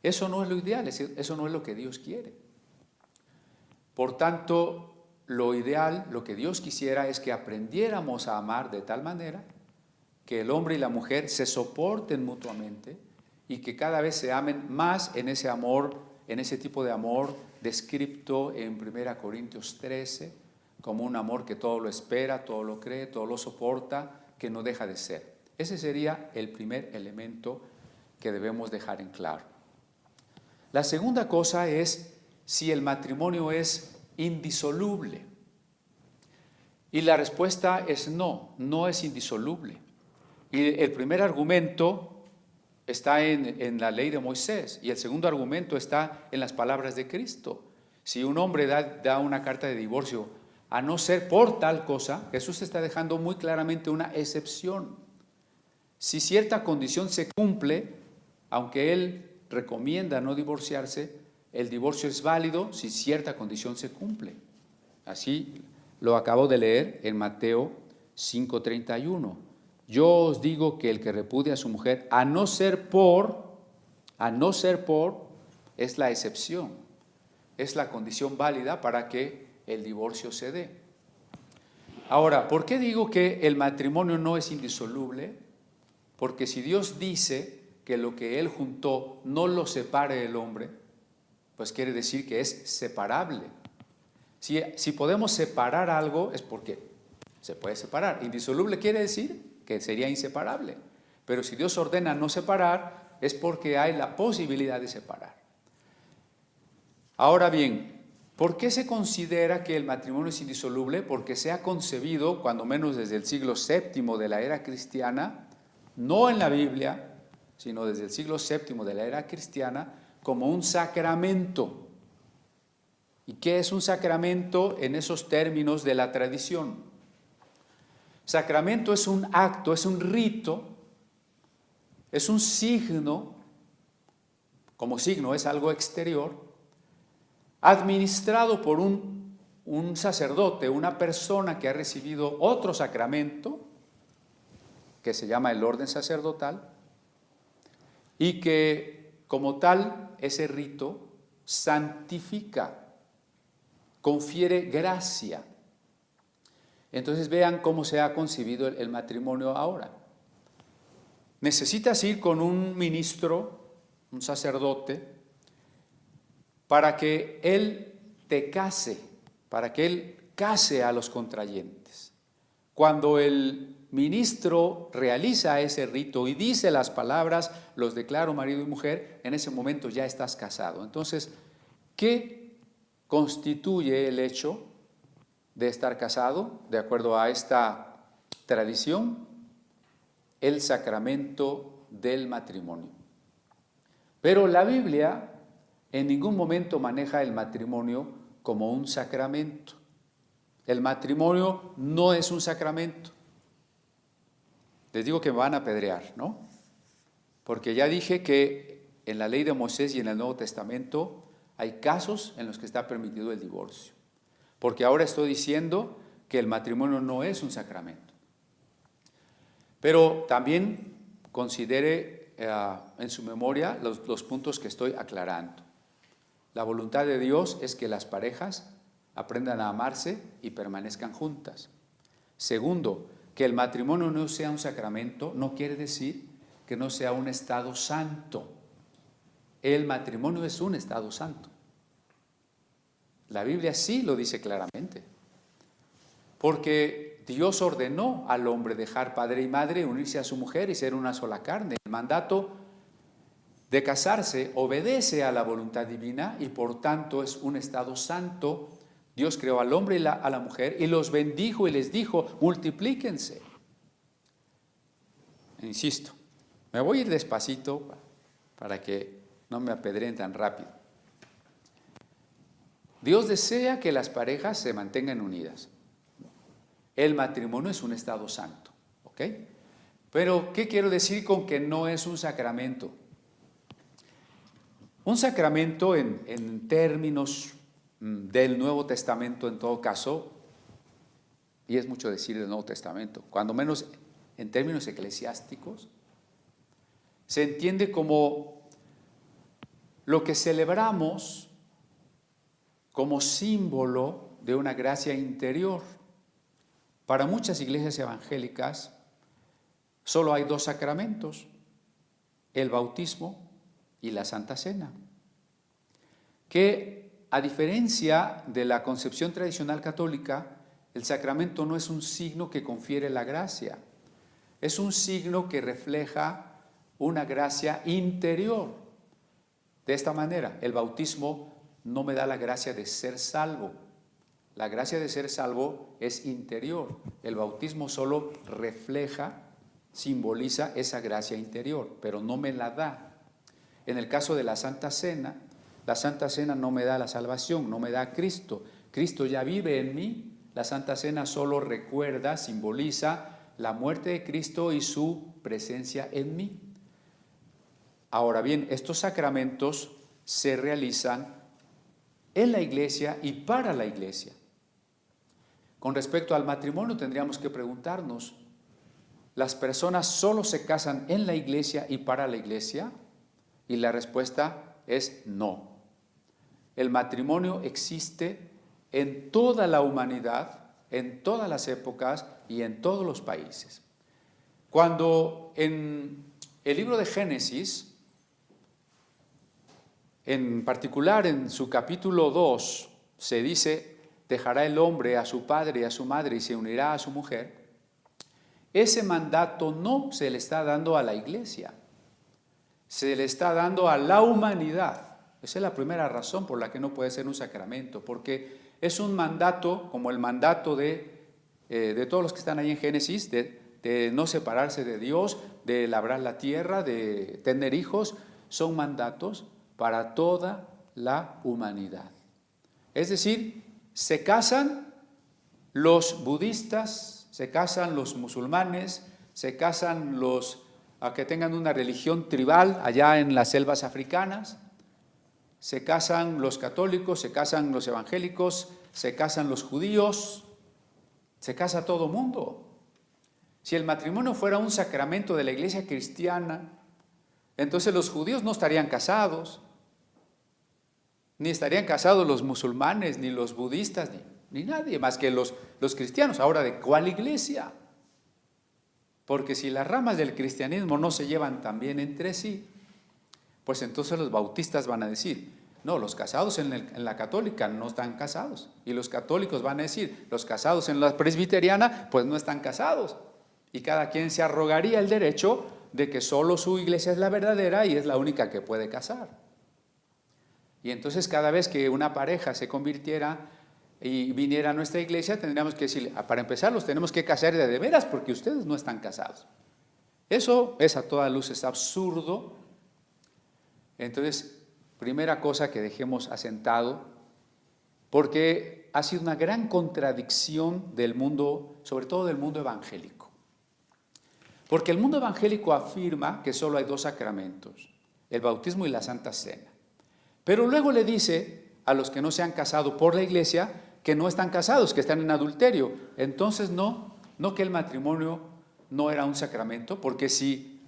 Eso no es lo ideal, eso no es lo que Dios quiere. Por tanto, lo ideal, lo que Dios quisiera es que aprendiéramos a amar de tal manera que el hombre y la mujer se soporten mutuamente y que cada vez se amen más en ese amor, en ese tipo de amor descrito en 1 Corintios 13, como un amor que todo lo espera, todo lo cree, todo lo soporta, que no deja de ser. Ese sería el primer elemento que debemos dejar en claro. La segunda cosa es si el matrimonio es indisoluble. Y la respuesta es no, no es indisoluble. Y el primer argumento está en la ley de Moisés y el segundo argumento está en las palabras de Cristo. Si un hombre da una carta de divorcio, a no ser por tal cosa, Jesús está dejando muy claramente una excepción. Si cierta condición se cumple, aunque Él recomienda no divorciarse, el divorcio es válido si cierta condición se cumple. Así lo acabo de leer en Mateo 5:31. Yo os digo que el que repudia a su mujer, a no ser por, es la excepción, es la condición válida para que el divorcio se dé. Ahora, ¿por qué digo que el matrimonio no es indisoluble? Porque si Dios dice que lo que Él juntó no lo separe el hombre, pues quiere decir que es separable. Si podemos separar algo es porque se puede separar. Indisoluble quiere decir que sería inseparable. Pero si Dios ordena no separar, es porque hay la posibilidad de separar. Ahora bien, ¿por qué se considera que el matrimonio es indisoluble? Porque se ha concebido, cuando menos desde el siglo VII de la era cristiana, no en la Biblia, sino desde el siglo VII de la era cristiana, como un sacramento. ¿Y qué es un sacramento en esos términos de la tradición? Sacramento es un acto, es un rito, es un signo, como signo es algo exterior, administrado por un sacerdote, una persona que ha recibido otro sacramento, que se llama el orden sacerdotal, y que como tal ese rito santifica, confiere gracia. Entonces vean cómo se ha concebido el matrimonio ahora. Necesitas ir con un ministro, un sacerdote, para que él te case, para que él case a los contrayentes. Cuando el ministro realiza ese rito y dice las palabras, los declaro marido y mujer, en ese momento ya estás casado. Entonces, ¿qué constituye el hecho de estar casado? De acuerdo a esta tradición, el sacramento del matrimonio. Pero la Biblia en ningún momento maneja el matrimonio como un sacramento. El matrimonio no es un sacramento. Les digo que me van a apedrear, ¿no? Porque ya dije que en la ley de Moisés y en el Nuevo Testamento hay casos en los que está permitido el divorcio. Porque ahora estoy diciendo que el matrimonio no es un sacramento. Pero también considere en su memoria los puntos que estoy aclarando. La voluntad de Dios es que las parejas aprendan a amarse y permanezcan juntas. Segundo, que el matrimonio no sea un sacramento no quiere decir que no sea un estado santo. El matrimonio es un estado santo. La Biblia sí lo dice claramente. Porque Dios ordenó al hombre dejar padre y madre, unirse a su mujer y ser una sola carne. El mandato de casarse obedece a la voluntad divina y por tanto es un estado santo. Dios creó al hombre y a la mujer y los bendijo y les dijo, multiplíquense. Insisto, me voy a ir despacito para que no me apedreen tan rápido. Dios desea que las parejas se mantengan unidas. El matrimonio es un estado santo, ¿ok? Pero, ¿qué quiero decir con que no es un sacramento? Un sacramento en términos del Nuevo Testamento, en todo caso, y es mucho decir del Nuevo Testamento, cuando menos en términos eclesiásticos, se entiende como lo que celebramos como símbolo de una gracia interior. Para muchas iglesias evangélicas solo hay dos sacramentos, el bautismo y la Santa Cena, que a diferencia de la concepción tradicional católica, el sacramento no es un signo que confiere la gracia, es un signo que refleja una gracia interior. De esta manera, el bautismo no me da la gracia de ser salvo. La gracia de ser salvo es interior. El bautismo solo refleja, simboliza esa gracia interior, pero no me la da. En el caso de la Santa Cena no me da la salvación, no me da a Cristo. Cristo ya vive en mí. La Santa Cena solo recuerda, simboliza la muerte de Cristo y su presencia en mí. Ahora bien, estos sacramentos se realizan en la iglesia y para la iglesia. Con respecto al matrimonio tendríamos que preguntarnos, ¿las personas solo se casan en la iglesia y para la iglesia? Y la respuesta es no. El matrimonio existe en toda la humanidad, en todas las épocas y en todos los países. Cuando en el libro de Génesis, en particular en su capítulo 2, se dice, dejará el hombre a su padre y a su madre y se unirá a su mujer, ese mandato no se le está dando a la iglesia, se le está dando a la humanidad. Esa es la primera razón por la que no puede ser un sacramento, porque es un mandato como el mandato de todos los que están ahí en Génesis, de no separarse de Dios, de labrar la tierra, de tener hijos, son mandatos para toda la humanidad. Es decir, se casan los budistas, se casan los musulmanes, se casan los que tengan una religión tribal allá en las selvas africanas, se casan los católicos, se casan los evangélicos, se casan los judíos, se casa todo mundo. Si el matrimonio fuera un sacramento de la iglesia cristiana, entonces los judíos no estarían casados, ni estarían casados los musulmanes, ni los budistas, ni nadie más que los cristianos. Ahora, ¿de cuál iglesia? Porque si las ramas del cristianismo no se llevan tan bien entre sí, pues entonces los bautistas van a decir, no, los casados en la católica no están casados. Y los católicos van a decir, los casados en la presbiteriana, pues no están casados. Y cada quien se arrogaría el derecho de que solo su iglesia es la verdadera y es la única que puede casar. Y entonces cada vez que una pareja se convirtiera y viniera a nuestra iglesia, tendríamos que decirle, para empezar, los tenemos que casar de veras porque ustedes no están casados. Eso es a toda luz, es absurdo. Entonces, primera cosa que dejemos asentado, porque ha sido una gran contradicción del mundo, sobre todo del mundo evangélico. Porque el mundo evangélico afirma que solo hay dos sacramentos, el bautismo y la Santa Cena. Pero luego le dice a los que no se han casado por la iglesia que no están casados, que están en adulterio. Entonces no que el matrimonio no era un sacramento, porque si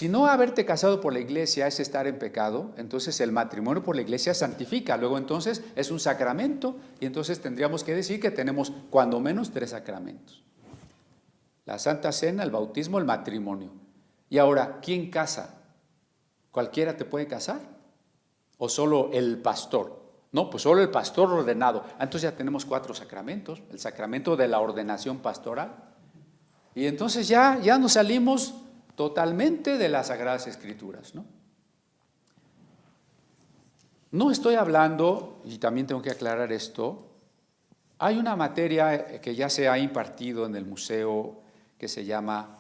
no haberte casado por la iglesia es estar en pecado, entonces el matrimonio por la iglesia santifica. Luego entonces es un sacramento y entonces tendríamos que decir que tenemos cuando menos 3 sacramentos. La Santa Cena, el bautismo, el matrimonio. Y ahora, ¿quién casa? ¿Cualquiera te puede casar? ¿O solo el pastor? No, pues solo el pastor ordenado. Entonces ya tenemos 4 sacramentos. El sacramento de la ordenación pastoral. Y entonces ya nos salimos totalmente de las Sagradas Escrituras, ¿no? No estoy hablando, y también tengo que aclarar esto, hay una materia que ya se ha impartido en el museo que se llama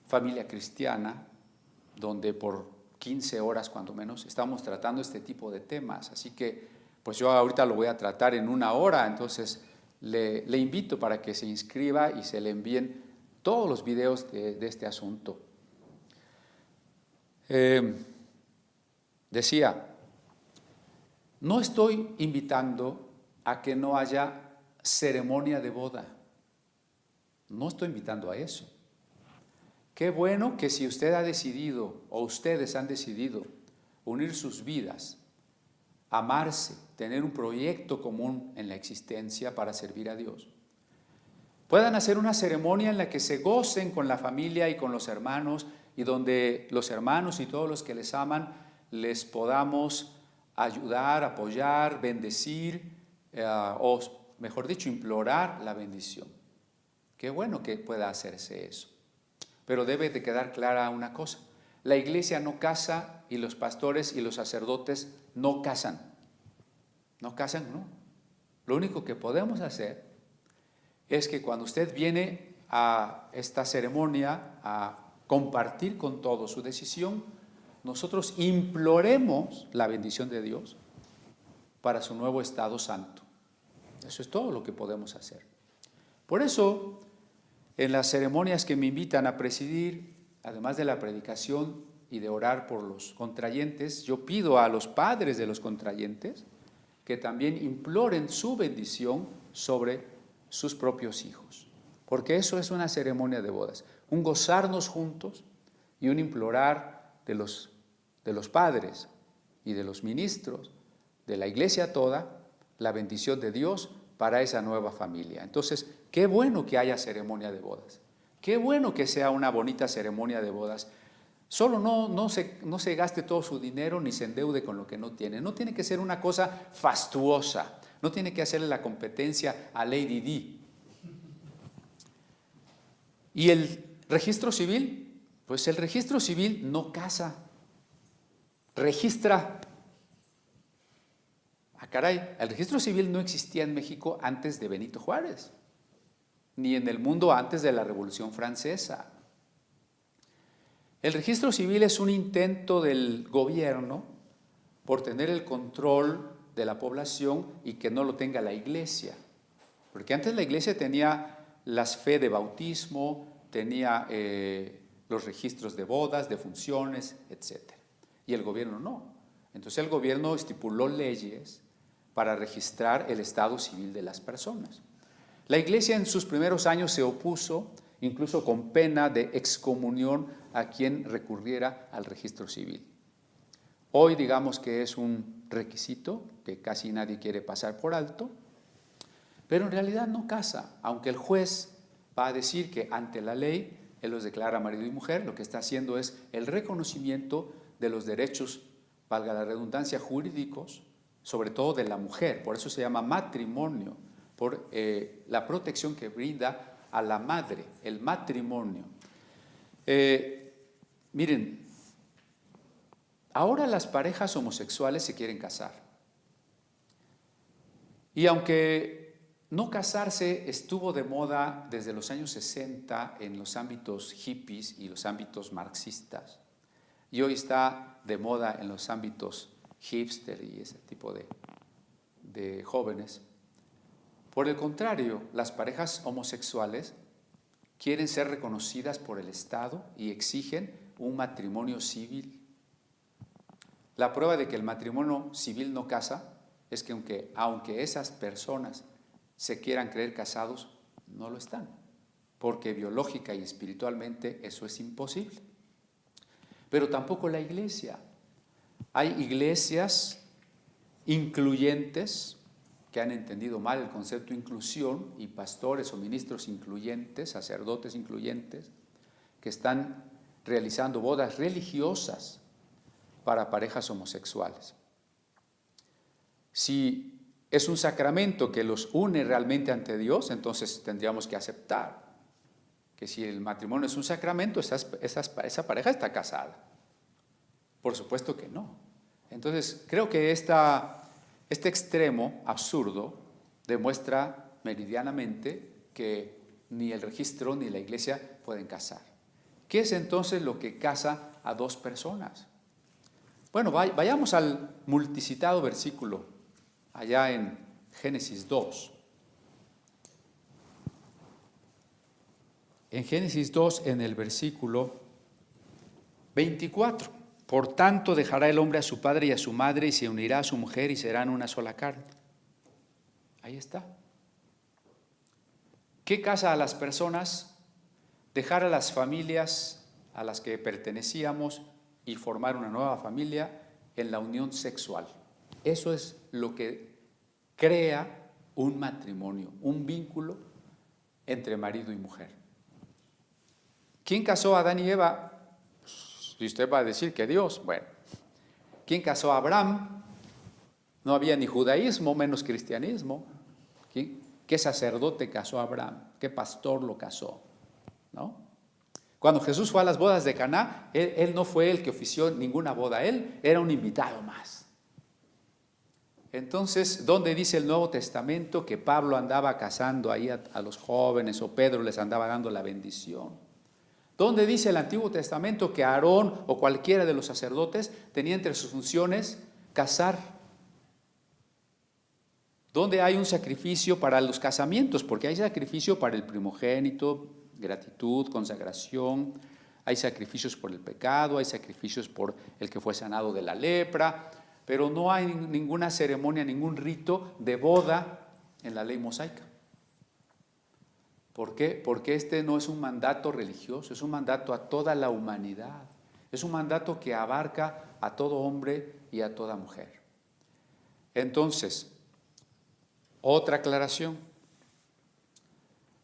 Familia Cristiana, donde por 15 horas cuando menos estamos tratando este tipo de temas, así que pues yo ahorita lo voy a tratar en 1 hora, entonces le invito para que se inscriba y se le envíen todos los videos de este asunto. Decía, no estoy invitando a que no haya ceremonia de boda, no estoy invitando a eso. Qué bueno que si usted ha decidido o ustedes han decidido unir sus vidas amarse, tener un proyecto común en la existencia para servir a Dios, puedan hacer una ceremonia en la que se gocen con la familia y con los hermanos, y donde los hermanos y todos los que les aman les podamos ayudar, apoyar, bendecir, o mejor dicho, implorar la bendición. Qué bueno que pueda hacerse eso. Pero debe de quedar clara una cosa: la iglesia no casa y los pastores y los sacerdotes no casan. No casan, no. Lo único que podemos hacer es que cuando usted viene a esta ceremonia a compartir con todos su decisión, nosotros imploremos la bendición de Dios para su nuevo estado santo. Eso es todo lo que podemos hacer. Por eso, en las ceremonias que me invitan a presidir, además de la predicación y de orar por los contrayentes, yo pido a los padres de los contrayentes que también imploren su bendición sobre sus propios hijos, porque eso es una ceremonia de bodas, un gozarnos juntos y un implorar de los padres y de los ministros de la iglesia toda la bendición de Dios para esa nueva familia. Entonces, qué bueno que haya ceremonia de bodas, qué bueno que sea una bonita ceremonia de bodas. Solo no se gaste todo su dinero ni se endeude con lo que no tiene. No tiene que ser una cosa fastuosa. No tiene que hacerle la competencia a Lady Di. ¿Y el registro civil? Pues el registro civil no casa, registra. Ah, caray, el registro civil no existía en México antes de Benito Juárez, ni en el mundo antes de la Revolución Francesa. El registro civil es un intento del gobierno por tener el control de la población y que no lo tenga la iglesia. Porque antes la iglesia tenía las fe de bautismo, tenía los registros de bodas, de funciones, etc. Y el gobierno no. Entonces el gobierno estipuló leyes para registrar el estado civil de las personas. La iglesia en sus primeros años se opuso, incluso con pena de excomunión, a quien recurriera al registro civil. Hoy digamos que es un requisito que casi nadie quiere pasar por alto, pero en realidad no casa, aunque el juez va a decir que ante la ley él los declara marido y mujer. Lo que está haciendo es el reconocimiento de los derechos, valga la redundancia, jurídicos, sobre todo de la mujer. Por eso se llama matrimonio, por la protección que brinda a la madre, el matrimonio. Miren, ahora las parejas homosexuales se quieren casar. Y aunque no casarse estuvo de moda desde los años 60 en los ámbitos hippies y los ámbitos marxistas, y hoy está de moda en los ámbitos hipster y ese tipo de jóvenes. Por el contrario, las parejas homosexuales quieren ser reconocidas por el Estado y exigen un matrimonio civil. La prueba de que el matrimonio civil no casa es que aunque esas personas se quieran creer casados, no lo están, porque biológica y espiritualmente eso es imposible. Pero tampoco la iglesia. Hay iglesias incluyentes que han entendido mal el concepto de inclusión, y pastores o ministros incluyentes, sacerdotes incluyentes, que están realizando bodas religiosas para parejas homosexuales. Si es un sacramento que los une realmente ante Dios, entonces tendríamos que aceptar que si el matrimonio es un sacramento, esa pareja está casada. Por supuesto que no. Entonces, creo que este extremo absurdo demuestra meridianamente que ni el registro ni la iglesia pueden casar. ¿Qué es entonces lo que casa a dos personas? Bueno, vayamos al multicitado versículo, allá en Génesis 2. En Génesis 2, en el versículo 24. Por tanto, dejará el hombre a su padre y a su madre y se unirá a su mujer y serán una sola carne. Ahí está. ¿Qué casa a las personas? Dejar a las familias a las que pertenecíamos y formar una nueva familia en la unión sexual. Eso es lo que crea un matrimonio, un vínculo entre marido y mujer. ¿Quién casó a Adán y Eva? Si usted va a decir que Dios, bueno. ¿Quién casó a Abraham? No había ni judaísmo, menos cristianismo. ¿Qué sacerdote casó a Abraham? ¿Qué pastor lo casó? ¿No? Cuando Jesús fue a las bodas de Caná, él no fue el que ofició ninguna boda, él era un invitado más. Entonces, ¿dónde dice el Nuevo Testamento que Pablo andaba casando ahí a los jóvenes o Pedro les andaba dando la bendición? ¿Dónde dice el Antiguo Testamento que Aarón o cualquiera de los sacerdotes tenía entre sus funciones casar? ¿Dónde hay un sacrificio para los casamientos? Porque hay sacrificio para el primogénito, gratitud, consagración, hay sacrificios por el pecado, hay sacrificios por el que fue sanado de la lepra, pero no hay ninguna ceremonia, ningún rito de boda en la ley mosaica. ¿Por qué? Porque este no es un mandato religioso, es un mandato a toda la humanidad, es un mandato que abarca a todo hombre y a toda mujer. Entonces, otra aclaración.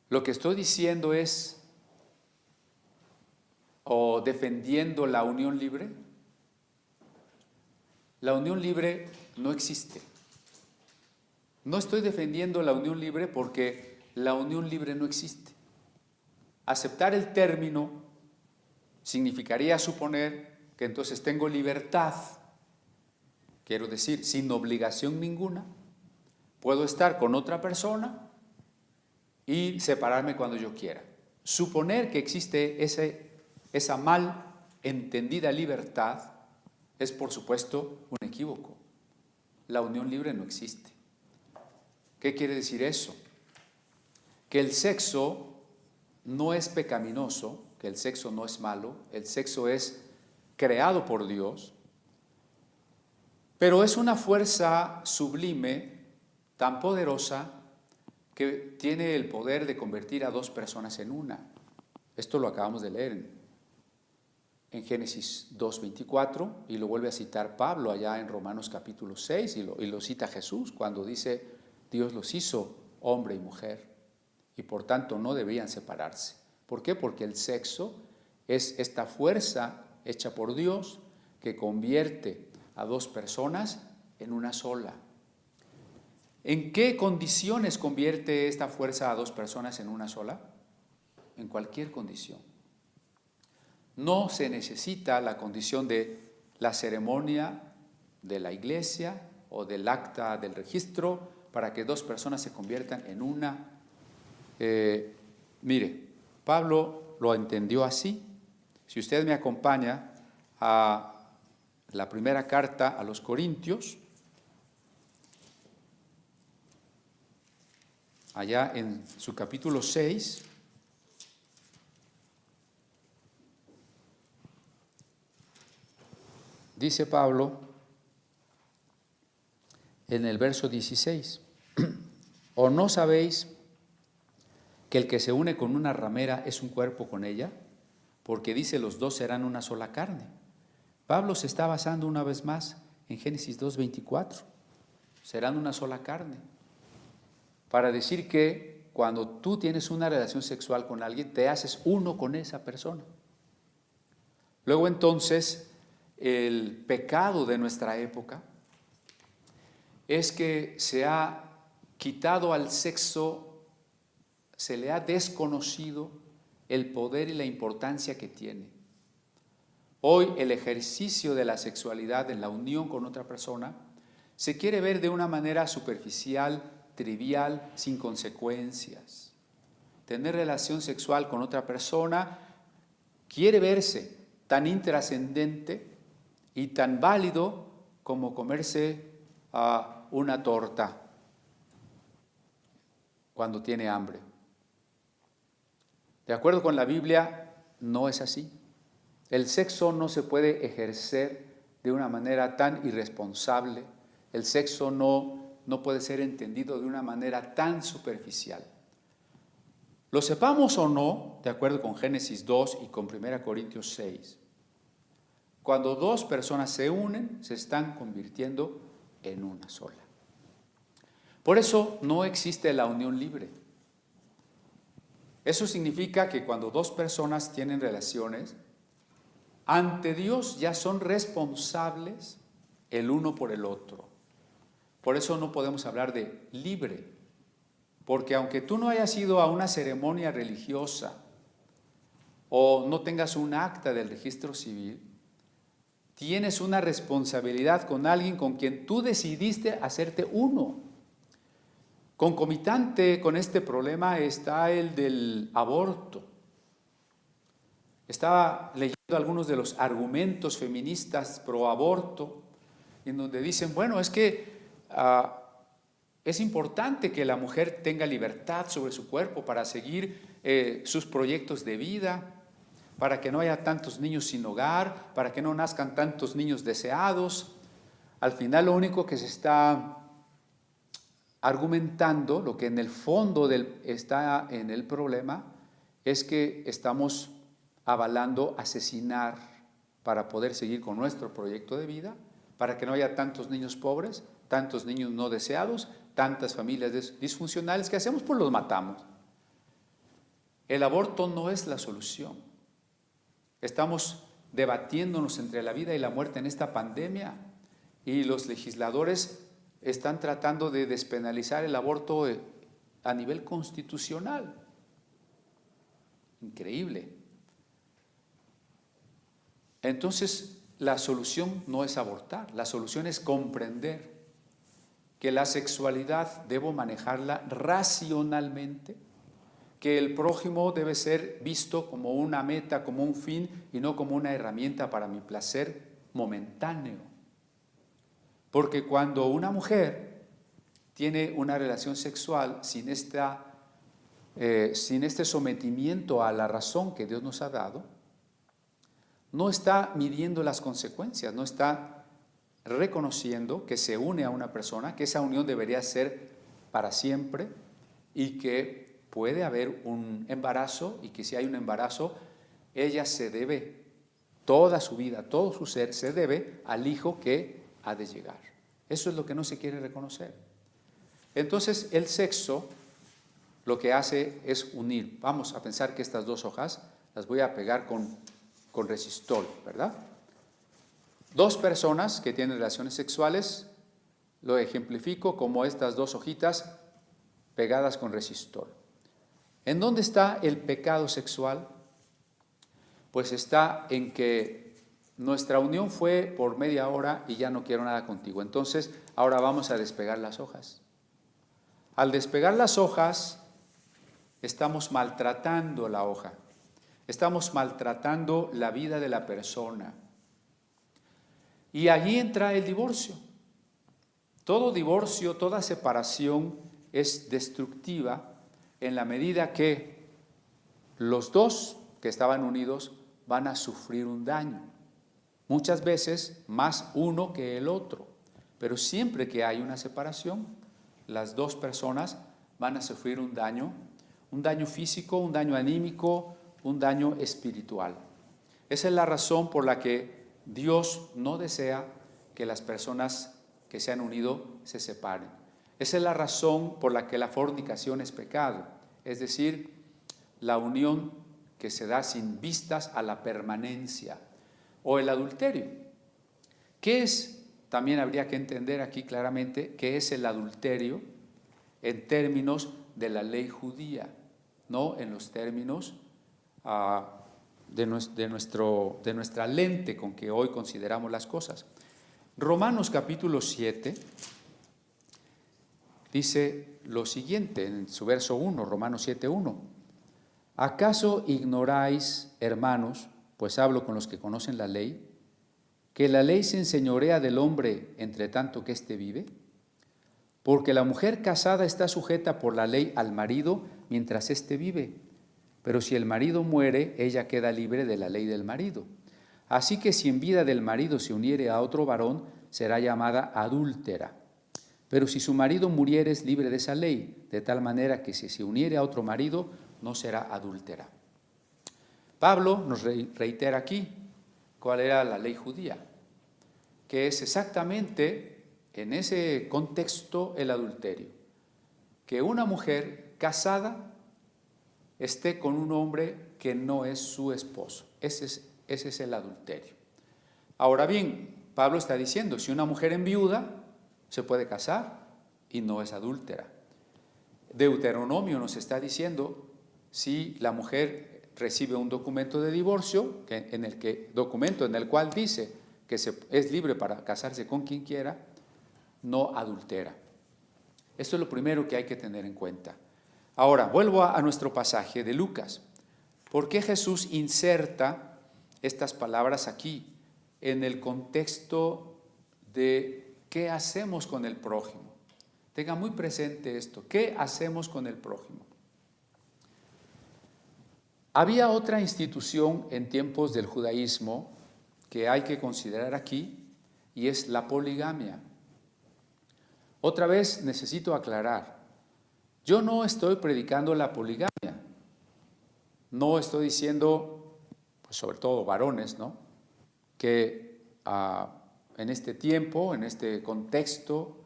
Lo que estoy diciendo es, o defendiendo la unión libre. La unión libre no existe. No estoy defendiendo la unión libre porque la unión libre no existe. Aceptar el término significaría suponer que entonces tengo libertad, quiero decir, sin obligación ninguna, puedo estar con otra persona y separarme cuando yo quiera. Suponer que existe esa mal entendida libertad es, por supuesto, un equívoco. La unión libre no existe. ¿Qué quiere decir eso? Que el sexo no es pecaminoso, que el sexo no es malo, el sexo es creado por Dios, pero es una fuerza sublime, tan poderosa, que tiene el poder de convertir a dos personas en una. Esto lo acabamos de leer en Génesis 2:24 y lo vuelve a citar Pablo allá en Romanos capítulo 6 y lo cita Jesús cuando dice Dios los hizo hombre y mujer y por tanto no debían separarse. ¿Por qué? Porque el sexo es esta fuerza hecha por Dios que convierte a dos personas en una sola. ¿En qué condiciones convierte esta fuerza a dos personas en una sola? En cualquier condición. No se necesita la condición de la ceremonia de la iglesia o del acta del registro para que dos personas se conviertan en una. Mire, Pablo lo entendió así. Si usted me acompaña a la primera carta a los Corintios, allá en su capítulo 6, dice Pablo en el verso 16, ¿o no sabéis que el que se une con una ramera es un cuerpo con ella? Porque dice los dos serán una sola carne. Pablo se está basando una vez más en Génesis 2:24, serán una sola carne, para decir que cuando tú tienes una relación sexual con alguien, te haces uno con esa persona. Luego entonces, el pecado de nuestra época es que se ha quitado al sexo, se le ha desconocido el poder y la importancia que tiene. Hoy el ejercicio de la sexualidad en la unión con otra persona se quiere ver de una manera superficial, trivial, sin consecuencias. Tener relación sexual con otra persona quiere verse tan intrascendente y tan válido como comerse una torta cuando tiene hambre. De acuerdo con la Biblia, no es así. El sexo no se puede ejercer de una manera tan irresponsable. El sexo no puede ser entendido de una manera tan superficial. Lo sepamos o no, de acuerdo con Génesis 2 y con 1 Corintios 6, cuando dos personas se unen, se están convirtiendo en una sola. Por eso no existe la unión libre. Eso significa que cuando dos personas tienen relaciones, ante Dios ya son responsables el uno por el otro. Por eso no podemos hablar de libre, porque aunque tú no hayas ido a una ceremonia religiosa o no tengas un acta del registro civil, tienes una responsabilidad con alguien con quien tú decidiste hacerte uno. Concomitante con este problema está el del aborto. Estaba leyendo algunos de los argumentos feministas pro aborto, en donde dicen, bueno, es que es importante que la mujer tenga libertad sobre su cuerpo para seguir sus proyectos de vida, para que no haya tantos niños sin hogar, para que no nazcan tantos niños deseados. Al final lo único que se está argumentando, lo que en el fondo está en el problema, es que estamos avalando asesinar para poder seguir con nuestro proyecto de vida, para que no haya tantos niños pobres, tantos niños no deseados, tantas familias disfuncionales. ¿Qué hacemos? Pues los matamos. El aborto no es la solución. Estamos debatiéndonos entre la vida y la muerte en esta pandemia y los legisladores están tratando de despenalizar el aborto a nivel constitucional. Increíble. Entonces, la solución no es abortar, la solución es comprender que la sexualidad debo manejarla racionalmente, que el prójimo debe ser visto como una meta, como un fin y no como una herramienta para mi placer momentáneo. Porque cuando una mujer tiene una relación sexual sin este sometimiento a la razón que Dios nos ha dado, no está midiendo las consecuencias, no está reconociendo que se une a una persona, que esa unión debería ser para siempre y que puede haber un embarazo y que si hay un embarazo, ella se debe, toda su vida, todo su ser se debe al hijo que ha de llegar. Eso es lo que no se quiere reconocer. Entonces el sexo lo que hace es unir. Vamos a pensar que estas dos hojas las voy a pegar con resistol, ¿verdad? Dos personas que tienen relaciones sexuales, lo ejemplifico como estas dos hojitas pegadas con resistol. ¿En dónde está el pecado sexual? Pues está en que nuestra unión fue por media hora y ya no quiero nada contigo. Entonces, ahora vamos a despegar las hojas. Al despegar las hojas, estamos maltratando la hoja. Estamos maltratando la vida de la persona. Y allí entra el divorcio. Todo divorcio, toda separación es destructiva en la medida que los dos que estaban unidos van a sufrir un daño. Muchas veces más uno que el otro, pero siempre que hay una separación, las dos personas van a sufrir un daño físico, un daño anímico, un daño espiritual. Esa es la razón por la que Dios no desea que las personas que se han unido se separen. Esa es la razón por la que la fornicación es pecado, es decir, la unión que se da sin vistas a la permanencia, o el adulterio. ¿Qué es? También habría que entender aquí claramente qué es el adulterio en términos de la ley judía, no en los términos de nuestra lente con que hoy consideramos las cosas. Romanos capítulo 7 dice lo siguiente en su verso 1, Romanos 7:1. ¿Acaso ignoráis, hermanos, pues hablo con los que conocen la ley, que la ley se enseñorea del hombre entre tanto que éste vive? Porque la mujer casada está sujeta por la ley al marido mientras éste vive, pero si el marido muere, ella queda libre de la ley del marido. Así que si en vida del marido se uniere a otro varón, será llamada adúltera. Pero si su marido muriere, es libre de esa ley, de tal manera que si se uniere a otro marido, no será adúltera. Pablo nos reitera aquí cuál era la ley judía, que es exactamente en ese contexto el adulterio. Que una mujer casada esté con un hombre que no es su esposo. Ese es el adulterio. Ahora bien, Pablo está diciendo, si una mujer enviuda se puede casar y no es adúltera. Deuteronomio nos está diciendo, si la mujer recibe un documento de divorcio, documento en el cual dice que es libre para casarse con quien quiera, no adultera. Esto es lo primero que hay que tener en cuenta. Ahora, vuelvo a nuestro pasaje de Lucas. ¿Por qué Jesús inserta estas palabras aquí en el contexto de qué hacemos con el prójimo? Tenga muy presente esto. ¿Qué hacemos con el prójimo? Había otra institución en tiempos del judaísmo que hay que considerar aquí y es la poligamia. Otra vez necesito aclarar, yo no estoy predicando la poligamia, no estoy diciendo, pues sobre todo varones, ¿no?, que en este tiempo, en este contexto,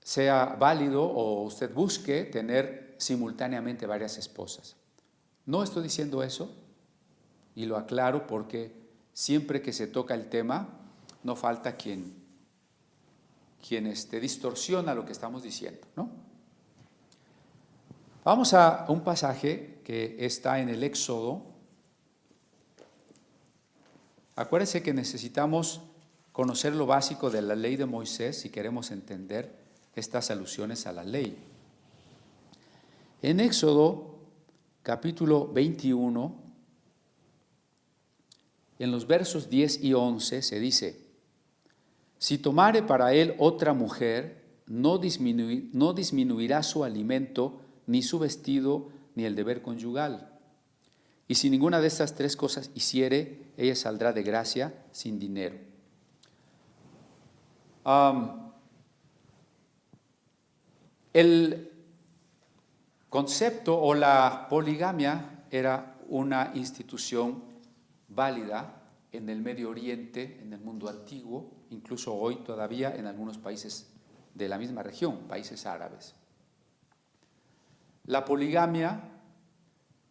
sea válido o usted busque tener simultáneamente varias esposas. No estoy diciendo eso y lo aclaro porque siempre que se toca el tema no falta quien distorsiona lo que estamos diciendo, ¿no? Vamos a un pasaje que está en el Éxodo. Acuérdense que necesitamos conocer lo básico de la ley de Moisés si queremos entender estas alusiones a la ley. En Éxodo, capítulo 21, en los versos 10 y 11 se dice: si tomare para él otra mujer, no disminuirá su alimento, ni su vestido, ni el deber conyugal. Y si ninguna de estas tres cosas hiciere, ella saldrá de gracia sin dinero. El concepto o la poligamia era una institución válida en el Medio Oriente, en el mundo antiguo, incluso hoy todavía en algunos países de la misma región, países árabes. La poligamia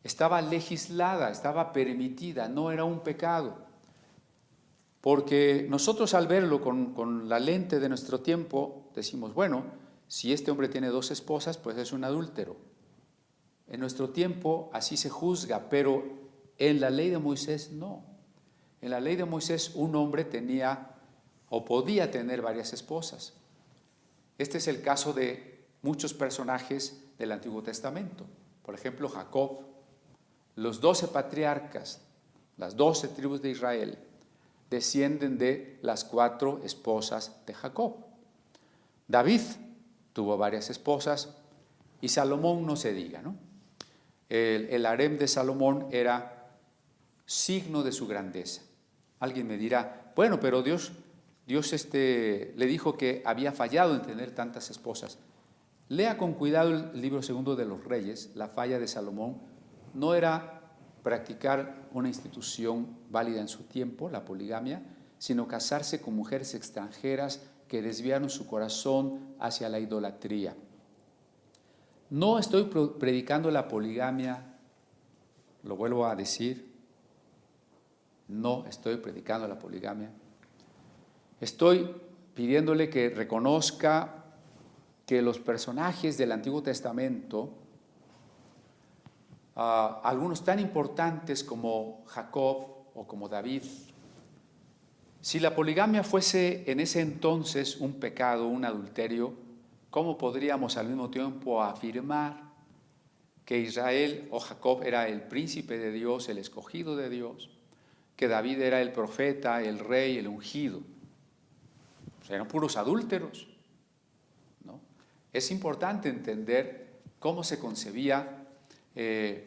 estaba legislada, estaba permitida, no era un pecado, porque nosotros al verlo con la lente de nuestro tiempo decimos, bueno, si este hombre tiene dos esposas, pues es un adúltero. En nuestro tiempo así se juzga, pero en la ley de Moisés no. En la ley de Moisés un hombre tenía o podía tener varias esposas. Este es el caso de muchos personajes del Antiguo Testamento. Por ejemplo, Jacob, los 12 patriarcas, las 12 tribus de Israel, descienden de las 4 esposas de Jacob. David tuvo varias esposas y Salomón no se diga, ¿no? El harem de Salomón era signo de su grandeza. Alguien me dirá, bueno, pero Dios le dijo que había fallado en tener tantas esposas. Lea con cuidado el libro segundo de los Reyes. La falla de Salomón no era practicar una institución válida en su tiempo, la poligamia, sino casarse con mujeres extranjeras que desviaron su corazón hacia la idolatría. No estoy predicando la poligamia, lo vuelvo a decir, no estoy predicando la poligamia. Estoy pidiéndole que reconozca que los personajes del Antiguo Testamento, algunos tan importantes como Jacob o como David, si la poligamia fuese en ese entonces un pecado, un adulterio, ¿cómo podríamos al mismo tiempo afirmar que Israel o Jacob era el príncipe de Dios, el escogido de Dios, que David era el profeta, el rey, el ungido? Pues eran puros adúlteros, ¿no? Es importante entender cómo se concebía,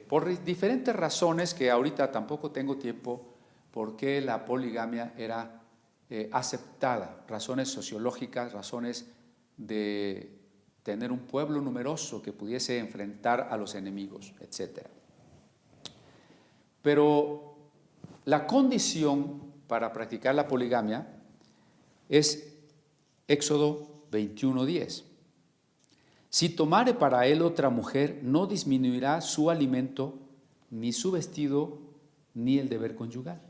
por diferentes razones que ahorita tampoco tengo tiempo, por qué la poligamia era aceptada, razones sociológicas, razones de tener un pueblo numeroso que pudiese enfrentar a los enemigos, etc. Pero la condición para practicar la poligamia es Éxodo 21:10. Si tomare para él otra mujer, no disminuirá su alimento, ni su vestido, ni el deber conyugal.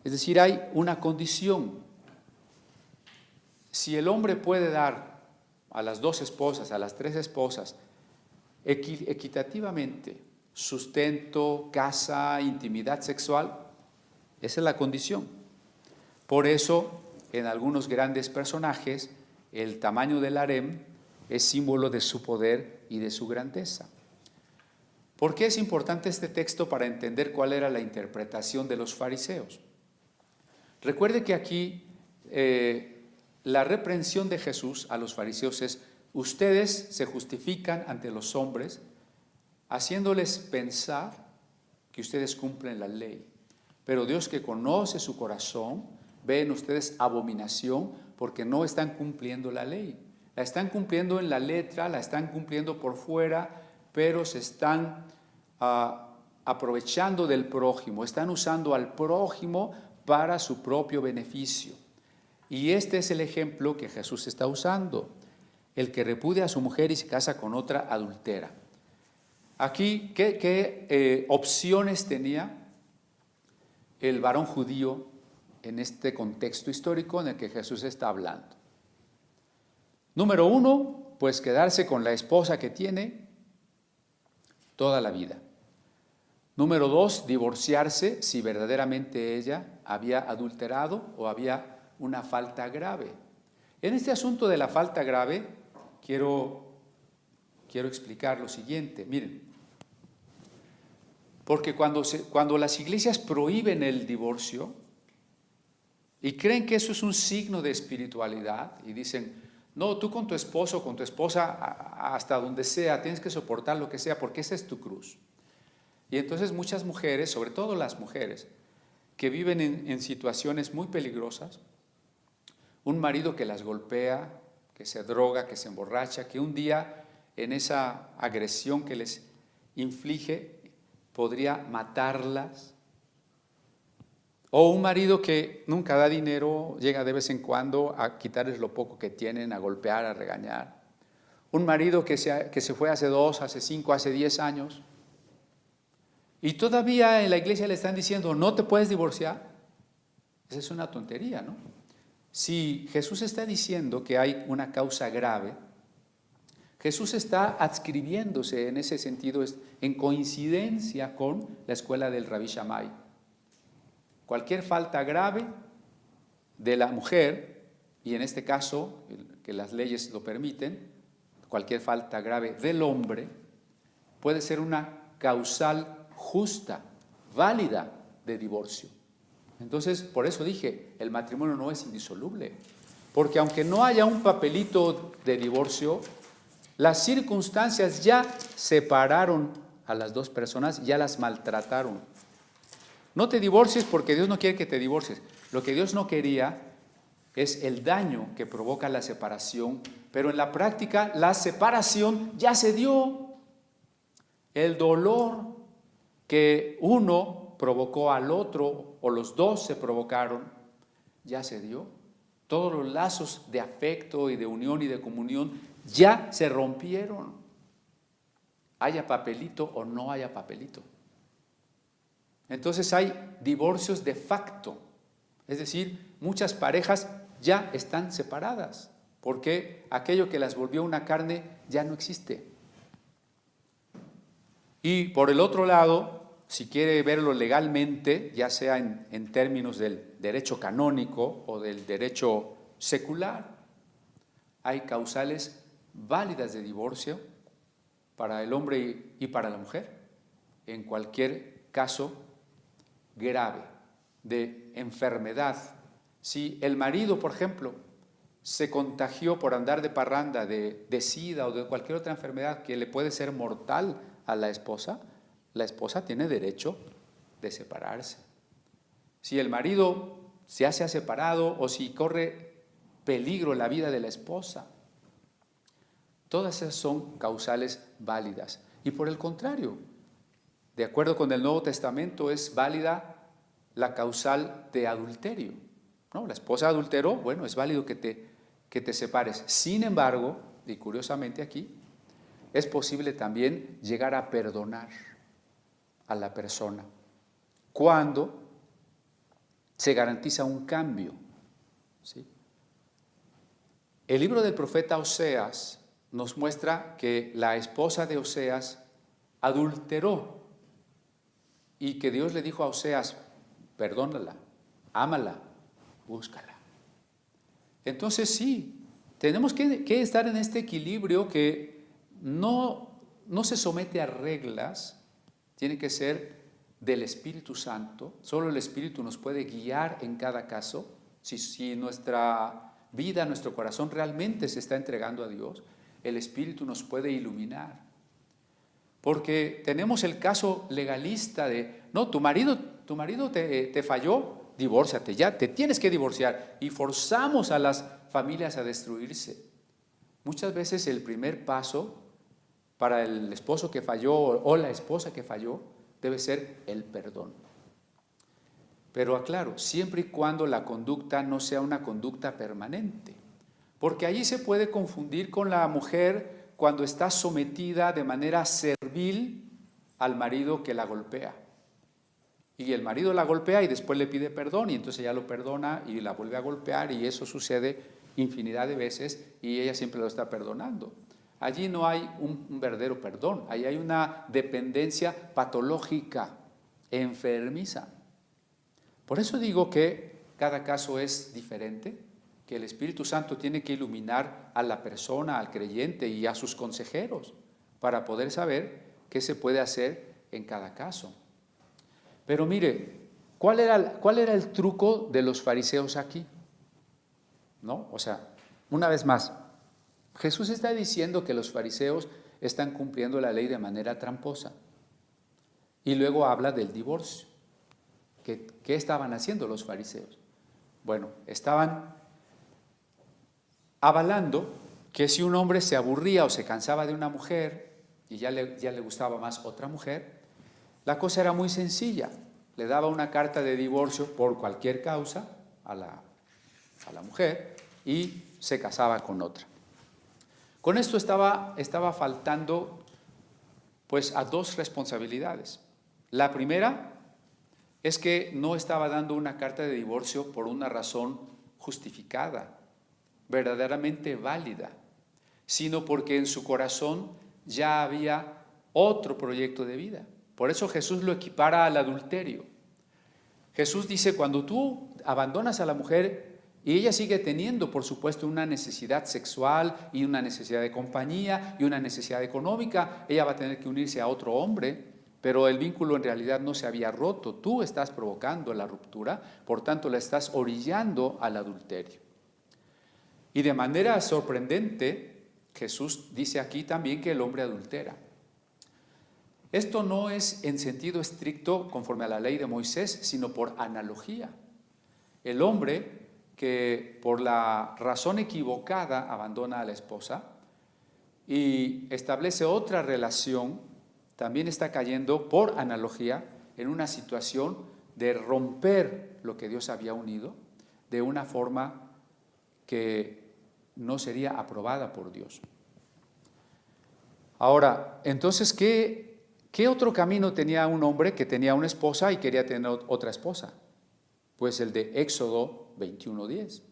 Es decir, hay una condición. Si el hombre puede dar a las 2 esposas, a las 3 esposas, equitativamente sustento, casa, intimidad sexual, esa es la condición. Por eso, en algunos grandes personajes, el tamaño del harem es símbolo de su poder y de su grandeza. ¿Por qué es importante este texto para entender cuál era la interpretación de los fariseos? Recuerde que aquí la reprensión de Jesús a los fariseos es: ustedes se justifican ante los hombres haciéndoles pensar que ustedes cumplen la ley. Pero Dios, que conoce su corazón, ve en ustedes abominación porque no están cumpliendo la ley. La están cumpliendo en la letra, la están cumpliendo por fuera, pero se están aprovechando del prójimo, están usando al prójimo para su propio beneficio. Y este es el ejemplo que Jesús está usando. El que repudia a su mujer y se casa con otra, adultera. Aquí, ¿qué opciones tenía el varón judío en este contexto histórico en el que Jesús está hablando? Número 1, pues quedarse con la esposa que tiene toda la vida. Número 2, divorciarse si verdaderamente ella había adulterado o había una falta grave. En este asunto de la falta grave, quiero explicar lo siguiente. Miren, porque cuando las iglesias prohíben el divorcio y creen que eso es un signo de espiritualidad y dicen: no, tú con tu esposo o con tu esposa hasta donde sea, tienes que soportar lo que sea porque esa es tu cruz. Y entonces muchas mujeres, sobre todo las mujeres, que viven en situaciones muy peligrosas, un marido que las golpea, que se droga, que se emborracha, que un día en esa agresión que les inflige podría matarlas. O un marido que nunca da dinero, llega de vez en cuando a quitarles lo poco que tienen, a golpear, a regañar. Un marido que se fue hace 2, hace 5, hace 10 años. Y todavía en la iglesia le están diciendo: no te puedes divorciar. Esa es una tontería, ¿no? Si Jesús está diciendo que hay una causa grave, Jesús está adscribiéndose en ese sentido, en coincidencia con la escuela del Rabí Shammai. Cualquier falta grave de la mujer, y en este caso, que las leyes lo permiten, cualquier falta grave del hombre, puede ser una causal justa, válida de divorcio. Entonces, por eso dije, el matrimonio no es indisoluble, porque aunque no haya un papelito de divorcio, las circunstancias ya separaron a las dos personas, ya las maltrataron. No te divorcies porque Dios no quiere que te divorcies. Lo que Dios no quería es el daño que provoca la separación, pero en la práctica la separación ya se dio. El dolor que uno provocó al otro, o los dos se provocaron, ya se dio. Todos los lazos de afecto y de unión y de comunión ya se rompieron. Haya papelito o no haya papelito. Entonces hay divorcios de facto, es decir, muchas parejas ya están separadas, porque aquello que las volvió una carne ya no existe. Y por el otro lado, si quiere verlo legalmente, ya sea en términos del derecho canónico o del derecho secular, hay causales válidas de divorcio para el hombre y para la mujer, en cualquier caso grave de enfermedad. Si el marido, por ejemplo, se contagió por andar de parranda de SIDA o de cualquier otra enfermedad que le puede ser mortal a la esposa tiene derecho de separarse. Si el marido ya se ha separado o si corre peligro la vida de la esposa, todas esas son causales válidas. Y por el contrario, de acuerdo con el Nuevo Testamento, es válida la causal de adulterio. ¿no? La esposa adulteró, bueno, es válido que te separes. Sin embargo, y curiosamente aquí, es posible también llegar a perdonar a la persona cuando se garantiza un cambio, ¿sí? El libro del profeta Oseas nos muestra que la esposa de Oseas adulteró y que Dios le dijo a Oseas: perdónala, ámala, búscala. Entonces sí, tenemos que estar en este equilibrio que no se somete a reglas, tiene que ser del Espíritu Santo. Solo el Espíritu nos puede guiar en cada caso. Si nuestra vida, nuestro corazón realmente se está entregando a Dios, el Espíritu nos puede iluminar. Porque tenemos el caso legalista de, no, tu marido te falló, divórciate, ya te tienes que divorciar. Y forzamos a las familias a destruirse. Muchas veces el primer paso para el esposo que falló o la esposa que falló debe ser el perdón. Pero aclaro, siempre y cuando la conducta no sea una conducta permanente. Porque allí se puede confundir con la mujer cuando está sometida de manera servil al marido que la golpea. Y el marido la golpea y después le pide perdón y entonces ella lo perdona y la vuelve a golpear, y eso sucede infinidad de veces y ella siempre lo está perdonando. Allí no hay un verdadero perdón, allí hay una dependencia patológica, enfermiza. Por eso digo que cada caso es diferente, que el Espíritu Santo tiene que iluminar a la persona, al creyente y a sus consejeros para poder saber qué se puede hacer en cada caso. Pero mire, ¿cuál era el truco de los fariseos aquí? ¿No? O sea, una vez más, Jesús está diciendo que los fariseos están cumpliendo la ley de manera tramposa. Y luego habla del divorcio. ¿Qué estaban haciendo los fariseos? Bueno, estaban avalando que si un hombre se aburría o se cansaba de una mujer y ya le gustaba más otra mujer, la cosa era muy sencilla. Le daba una carta de divorcio por cualquier causa a la mujer y se casaba con otra. Con esto estaba faltando pues a dos responsabilidades. La primera es que no estaba dando una carta de divorcio por una razón justificada, verdaderamente válida, sino porque en su corazón ya había otro proyecto de vida. Por eso Jesús lo equipara al adulterio. Jesús dice, cuando tú abandonas a la mujer y ella sigue teniendo, por supuesto, una necesidad sexual y una necesidad de compañía y una necesidad económica, ella va a tener que unirse a otro hombre, pero el vínculo en realidad no se había roto. Tú estás provocando la ruptura, por tanto la estás orillando al adulterio. Y de manera sorprendente, Jesús dice aquí también que el hombre adultera. Esto no es en sentido estricto conforme a la ley de Moisés, sino por analogía. El hombre que por la razón equivocada abandona a la esposa y establece otra relación, también está cayendo por analogía en una situación de romper lo que Dios había unido de una forma que no sería aprobada por Dios. Ahora, entonces, ¿qué otro camino tenía un hombre que tenía una esposa y quería tener otra esposa? Pues el de Éxodo 21:10.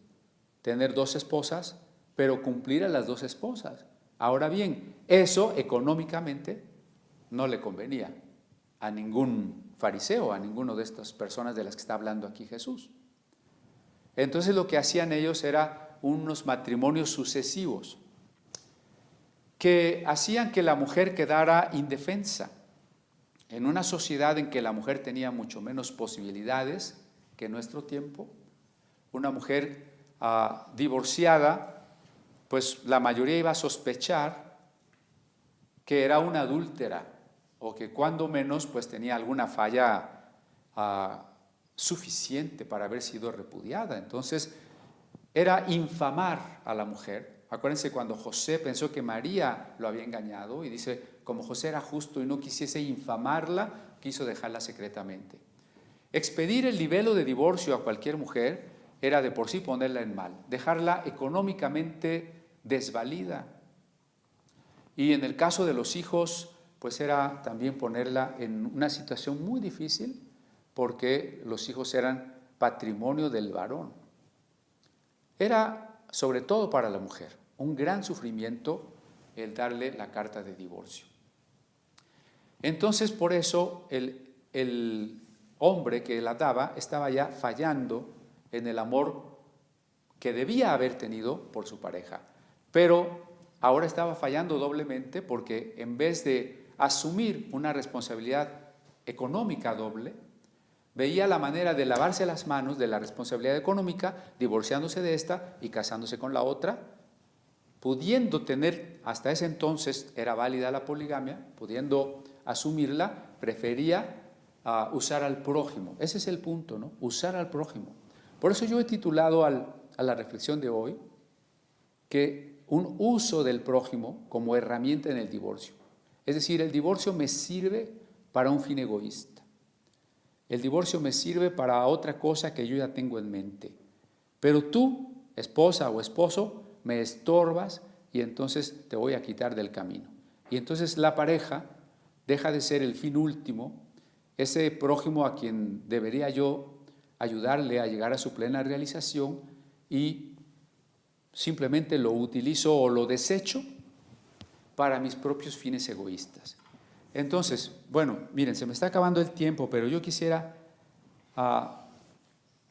Tener dos esposas, pero cumplir a las dos esposas. Ahora bien, eso económicamente no le convenía a ningún fariseo, a ninguno de estas personas de las que está hablando aquí Jesús. Entonces lo que hacían ellos era unos matrimonios sucesivos que hacían que la mujer quedara indefensa. En una sociedad en que la mujer tenía mucho menos posibilidades que en nuestro tiempo, una mujer divorciada, pues la mayoría iba a sospechar que era una adúltera o que cuando menos pues tenía alguna falla suficiente para haber sido repudiada. Entonces era infamar a la mujer. Acuérdense cuando José pensó que María lo había engañado y dice, como José era justo y no quisiese infamarla, quiso dejarla secretamente. Expedir el libelo de divorcio a cualquier mujer era de por sí ponerla en mal, dejarla económicamente desvalida. Y en el caso de los hijos, pues era también ponerla en una situación muy difícil, porque los hijos eran patrimonio del varón. Era, sobre todo para la mujer, un gran sufrimiento el darle la carta de divorcio. Entonces, por eso, el hombre que la daba estaba ya fallando en el amor que debía haber tenido por su pareja. Pero ahora estaba fallando doblemente, porque en vez de asumir una responsabilidad económica doble, veía la manera de lavarse las manos de la responsabilidad económica, divorciándose de esta y casándose con la otra, pudiendo tener, hasta ese entonces era válida la poligamia, pudiendo asumirla, prefería usar al prójimo. Ese es el punto, ¿no? Usar al prójimo. Por eso yo he titulado a la reflexión de hoy que un uso del prójimo como herramienta en el divorcio. Es decir, el divorcio me sirve para un fin egoísta. El divorcio me sirve para otra cosa que yo ya tengo en mente. Pero tú, esposa o esposo, me estorbas y entonces te voy a quitar del camino. Y entonces la pareja deja de ser el fin último, ese prójimo a quien debería yo ayudarle a llegar a su plena realización, y simplemente lo utilizo o lo desecho para mis propios fines egoístas. Entonces, bueno, miren, se me está acabando el tiempo, pero yo quisiera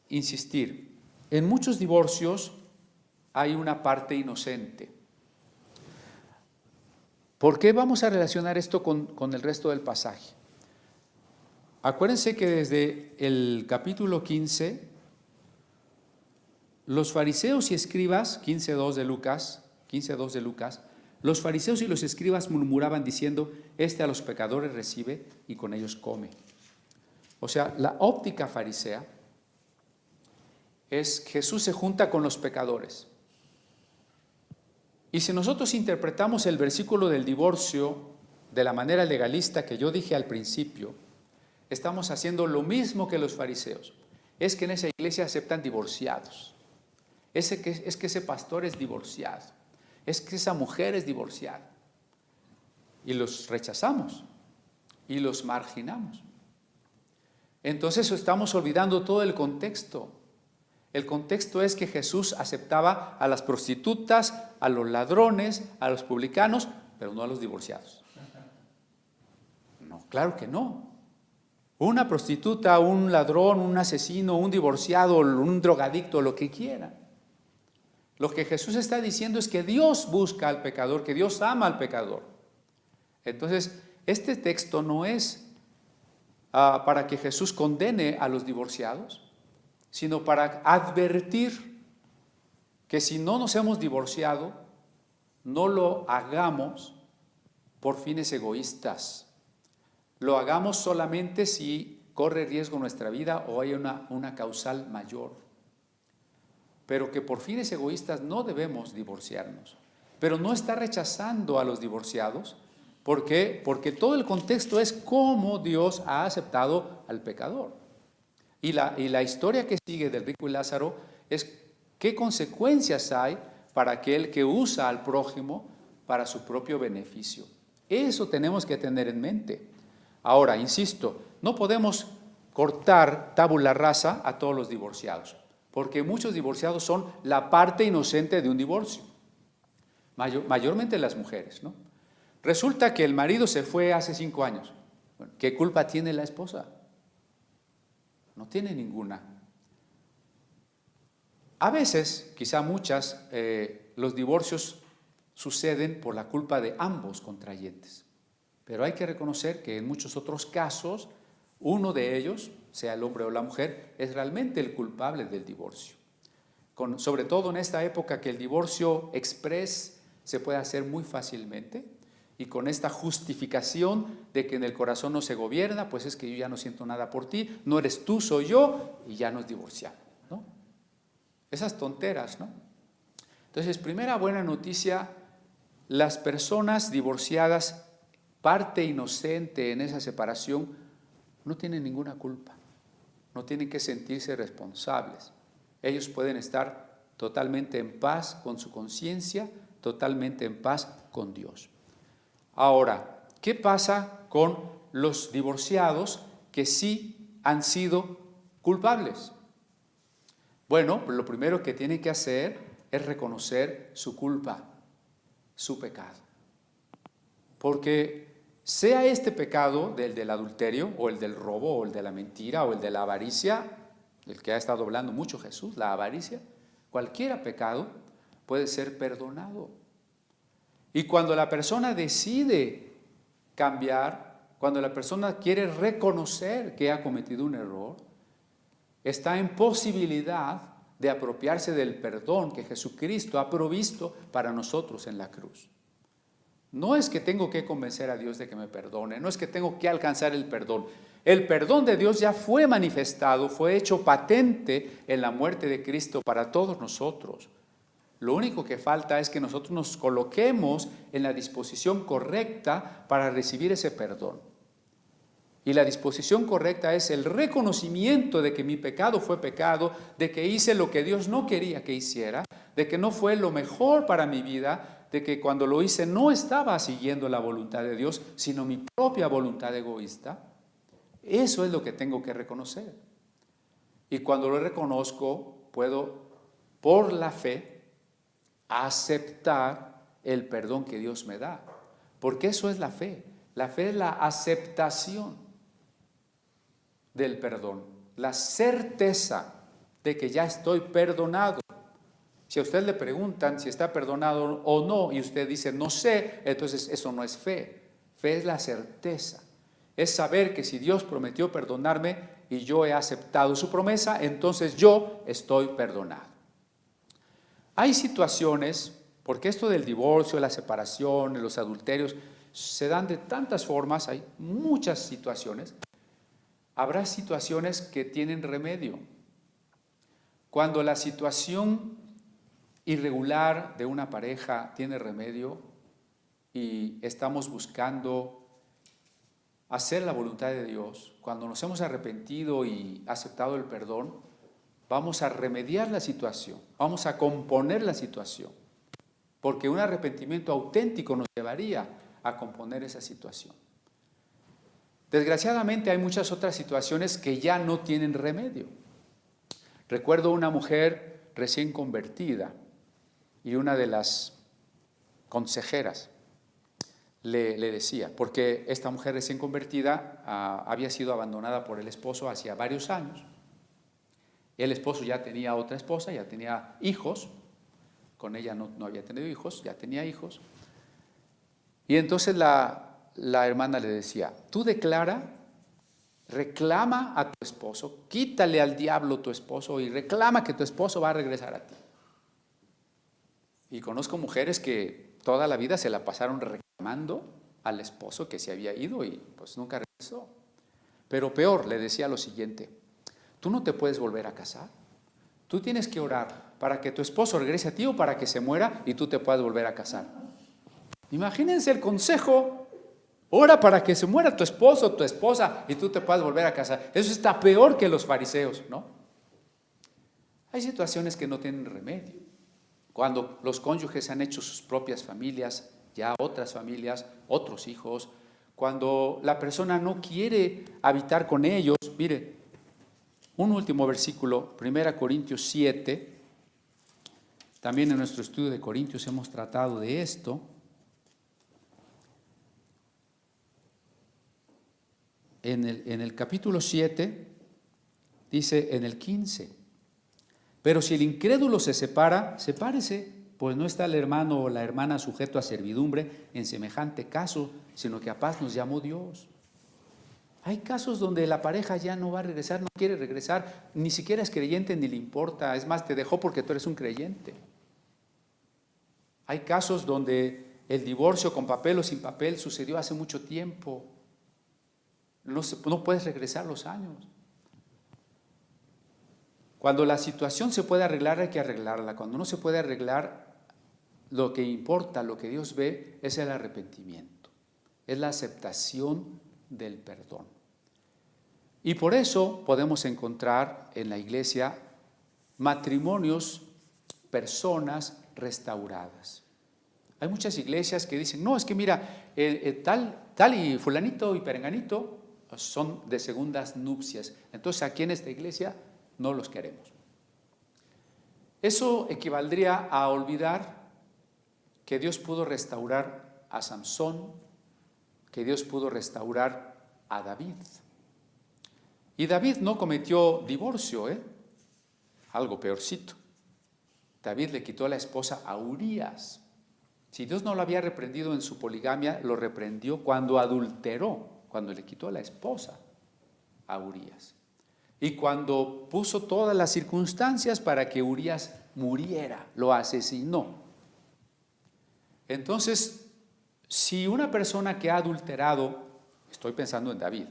insistir. En muchos divorcios hay una parte inocente. ¿Por qué vamos a relacionar esto con el resto del pasaje? Acuérdense que desde el capítulo 15, los fariseos y escribas, 15:2 de Lucas, los fariseos y los escribas murmuraban diciendo, a los pecadores recibe y con ellos come. O sea, la óptica farisea es Jesús se junta con los pecadores. Y si nosotros interpretamos el versículo del divorcio de la manera legalista que yo dije al principio, estamos haciendo lo mismo que los fariseos. Es que en esa iglesia aceptan divorciados. Es que ese pastor es divorciado. Es que esa mujer es divorciada. Y los rechazamos y los marginamos. Entonces estamos olvidando todo el contexto. El contexto es que Jesús aceptaba a las prostitutas, a los ladrones, a los publicanos, pero no a los divorciados. No, claro que no. Una prostituta, un ladrón, un asesino, un divorciado, un drogadicto, lo que quiera. Lo que Jesús está diciendo es que Dios busca al pecador, que Dios ama al pecador. Entonces, este texto no es para que Jesús condene a los divorciados, sino para advertir que si no nos hemos divorciado, no lo hagamos por fines egoístas. Lo hagamos solamente si corre riesgo nuestra vida o hay una causal mayor. Pero que por fines egoístas no debemos divorciarnos. Pero no está rechazando a los divorciados. ¿Por qué? Porque todo el contexto es cómo Dios ha aceptado al pecador. Y la historia que sigue del rico y Lázaro es qué consecuencias hay para aquel que usa al prójimo para su propio beneficio. Eso tenemos que tener en mente. Ahora, insisto, no podemos cortar tabula rasa a todos los divorciados, porque muchos divorciados son la parte inocente de un divorcio, mayormente las mujeres, ¿no? Resulta que el marido se fue hace 5 años. Bueno, ¿qué culpa tiene la esposa? No tiene ninguna. A veces, quizá muchas, los divorcios suceden por la culpa de ambos contrayentes. Pero hay que reconocer que en muchos otros casos, uno de ellos, sea el hombre o la mujer, es realmente el culpable del divorcio. Sobre todo en esta época que el divorcio express se puede hacer muy fácilmente, y con esta justificación de que en el corazón no se gobierna, pues es que yo ya no siento nada por ti, no eres tú, soy yo, y ya nos divorciamos, ¿no? Esas tonteras, ¿no? Entonces, primera buena noticia, las personas divorciadas, parte inocente en esa separación, no tienen ninguna culpa, no tienen que sentirse responsables. Ellos pueden estar totalmente en paz con su conciencia, totalmente en paz con Dios. Ahora, ¿qué pasa con los divorciados que sí han sido culpables? Bueno, lo primero que tienen que hacer es reconocer su culpa, su pecado. Porque sea este pecado del adulterio, o el del robo, o el de la mentira, o el de la avaricia, el que ha estado hablando mucho Jesús, la avaricia, cualquier pecado puede ser perdonado. Y cuando la persona decide cambiar, cuando la persona quiere reconocer que ha cometido un error, está en posibilidad de apropiarse del perdón que Jesucristo ha provisto para nosotros en la cruz. No es que tengo que convencer a Dios de que me perdone, no es que tengo que alcanzar el perdón. El perdón de Dios ya fue manifestado, fue hecho patente en la muerte de Cristo para todos nosotros. Lo único que falta es que nosotros nos coloquemos en la disposición correcta para recibir ese perdón. Y la disposición correcta es el reconocimiento de que mi pecado fue pecado, de que hice lo que Dios no quería que hiciera, de que no fue lo mejor para mi vida, de que cuando lo hice no estaba siguiendo la voluntad de Dios, sino mi propia voluntad egoísta. Eso es lo que tengo que reconocer. Y cuando lo reconozco, puedo, por la fe, aceptar el perdón que Dios me da. Porque eso es la fe. La fe es la aceptación del perdón, la certeza de que ya estoy perdonado. Si a usted le preguntan si está perdonado o no y usted dice no sé, entonces eso no es fe. Fe es la certeza, es saber que si Dios prometió perdonarme y yo he aceptado su promesa, entonces yo estoy perdonado. Hay situaciones, porque esto del divorcio, la separación, los adulterios, se dan de tantas formas, hay muchas situaciones. Habrá situaciones que tienen remedio. Cuando la situación irregular de una pareja tiene remedio y estamos buscando hacer la voluntad de Dios, cuando nos hemos arrepentido y aceptado el perdón, vamos a remediar la situación, vamos a componer la situación, porque un arrepentimiento auténtico nos llevaría a componer esa situación. Desgraciadamente hay muchas otras situaciones que ya no tienen remedio. Recuerdo una mujer recién convertida y una de las consejeras le decía, porque esta mujer recién convertida había sido abandonada por el esposo hacía varios años. El esposo ya tenía otra esposa, ya tenía hijos, con ella no había tenido hijos, ya tenía hijos. Y entonces la hermana le decía, tú reclama a tu esposo, quítale al diablo tu esposo y reclama que tu esposo va a regresar a ti. Y conozco mujeres que toda la vida se la pasaron reclamando al esposo que se había ido y pues nunca regresó. Pero peor, le decía lo siguiente, tú no te puedes volver a casar, tú tienes que orar para que tu esposo regrese a ti o para que se muera y tú te puedas volver a casar. Imagínense el consejo, ora para que se muera tu esposo o tu esposa y tú te puedas volver a casar. Eso está peor que los fariseos, ¿no? Hay situaciones que no tienen remedio. Cuando los cónyuges han hecho sus propias familias, ya otras familias, otros hijos, cuando la persona no quiere habitar con ellos, mire, un último versículo, 1 Corintios 7, también en nuestro estudio de Corintios hemos tratado de esto. En el capítulo 7, dice en el 15, pero si el incrédulo se separa, sepárese, pues no está el hermano o la hermana sujeto a servidumbre en semejante caso, sino que a paz nos llamó Dios. Hay casos donde la pareja ya no va a regresar, no quiere regresar, ni siquiera es creyente ni le importa, es más, te dejó porque tú eres un creyente. Hay casos donde el divorcio con papel o sin papel sucedió hace mucho tiempo. No puedes regresar los años. Cuando la situación se puede arreglar, hay que arreglarla. Cuando no se puede arreglar, lo que importa, lo que Dios ve, es el arrepentimiento. Es la aceptación del perdón. Y por eso podemos encontrar en la iglesia matrimonios, personas restauradas. Hay muchas iglesias que dicen, no, es que mira, tal y fulanito y perenganito son de segundas nupcias. Entonces aquí en esta iglesia no los queremos. Eso equivaldría a olvidar que Dios pudo restaurar a Samson, que Dios pudo restaurar a David. Y David no cometió divorcio, algo peorcito. David le quitó la esposa a Urías. Si Dios no lo había reprendido en su poligamia, lo reprendió cuando adulteró, cuando le quitó la esposa a Urías. Y cuando puso todas las circunstancias para que Urías muriera, lo asesinó. Entonces, si una persona que ha adulterado, estoy pensando en David,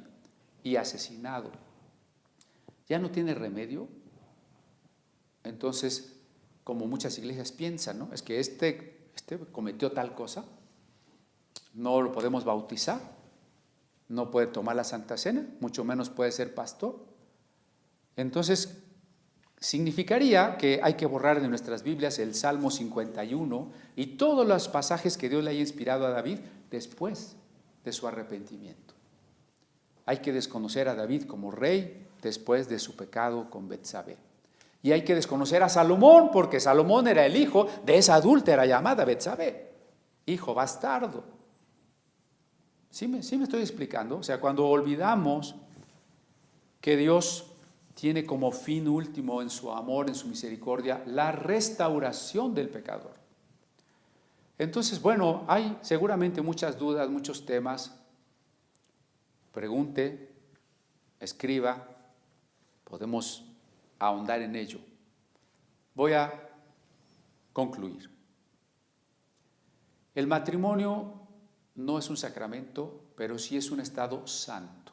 y asesinado, ya no tiene remedio, entonces, como muchas iglesias piensan, ¿no? Es que este cometió tal cosa, no lo podemos bautizar, no puede tomar la Santa Cena, mucho menos puede ser pastor. Entonces, significaría que hay que borrar de nuestras Biblias el Salmo 51 y todos los pasajes que Dios le haya inspirado a David después de su arrepentimiento. Hay que desconocer a David como rey después de su pecado con Betsabé. Y hay que desconocer a Salomón, porque Salomón era el hijo de esa adúltera llamada Betsabé, hijo bastardo. ¿Sí me estoy explicando? O sea, cuando olvidamos que Dios tiene como fin último en su amor, en su misericordia, la restauración del pecador. Entonces, bueno, hay seguramente muchas dudas, muchos temas. Pregunte, escriba, podemos ahondar en ello. Voy a concluir. El matrimonio no es un sacramento, pero sí es un estado santo.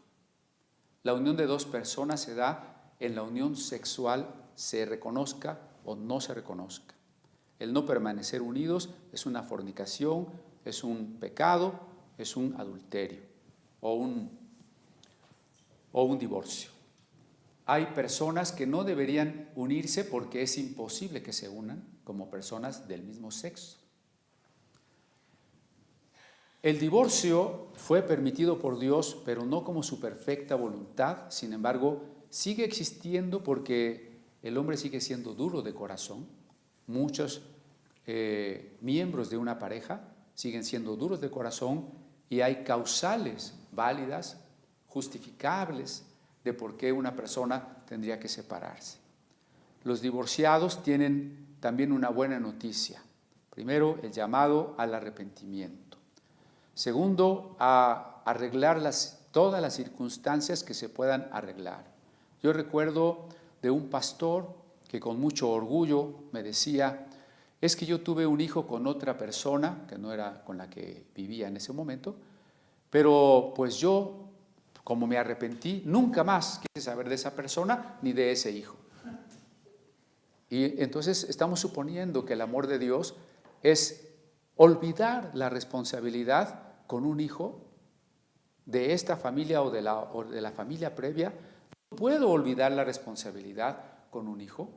La unión de dos personas se da en la unión sexual, se reconozca o no se reconozca. El no permanecer unidos es una fornicación, es un pecado, es un adulterio o un divorcio. Hay personas que no deberían unirse porque es imposible que se unan como personas del mismo sexo. El divorcio fue permitido por Dios, pero no como su perfecta voluntad. Sin embargo, sigue existiendo porque el hombre sigue siendo duro de corazón. Muchos miembros de una pareja siguen siendo duros de corazón y hay causales válidas, justificables, de por qué una persona tendría que separarse. Los divorciados tienen también una buena noticia. Primero, el llamado al arrepentimiento. Segundo, a arreglar todas las circunstancias que se puedan arreglar. Yo recuerdo de un pastor que con mucho orgullo me decía, es que yo tuve un hijo con otra persona, que no era con la que vivía en ese momento, pero pues yo, como me arrepentí, nunca más quise saber de esa persona ni de ese hijo. Y entonces estamos suponiendo que el amor de Dios es olvidar la responsabilidad con un hijo de esta familia o de la familia previa. No puedo olvidar la responsabilidad con un hijo,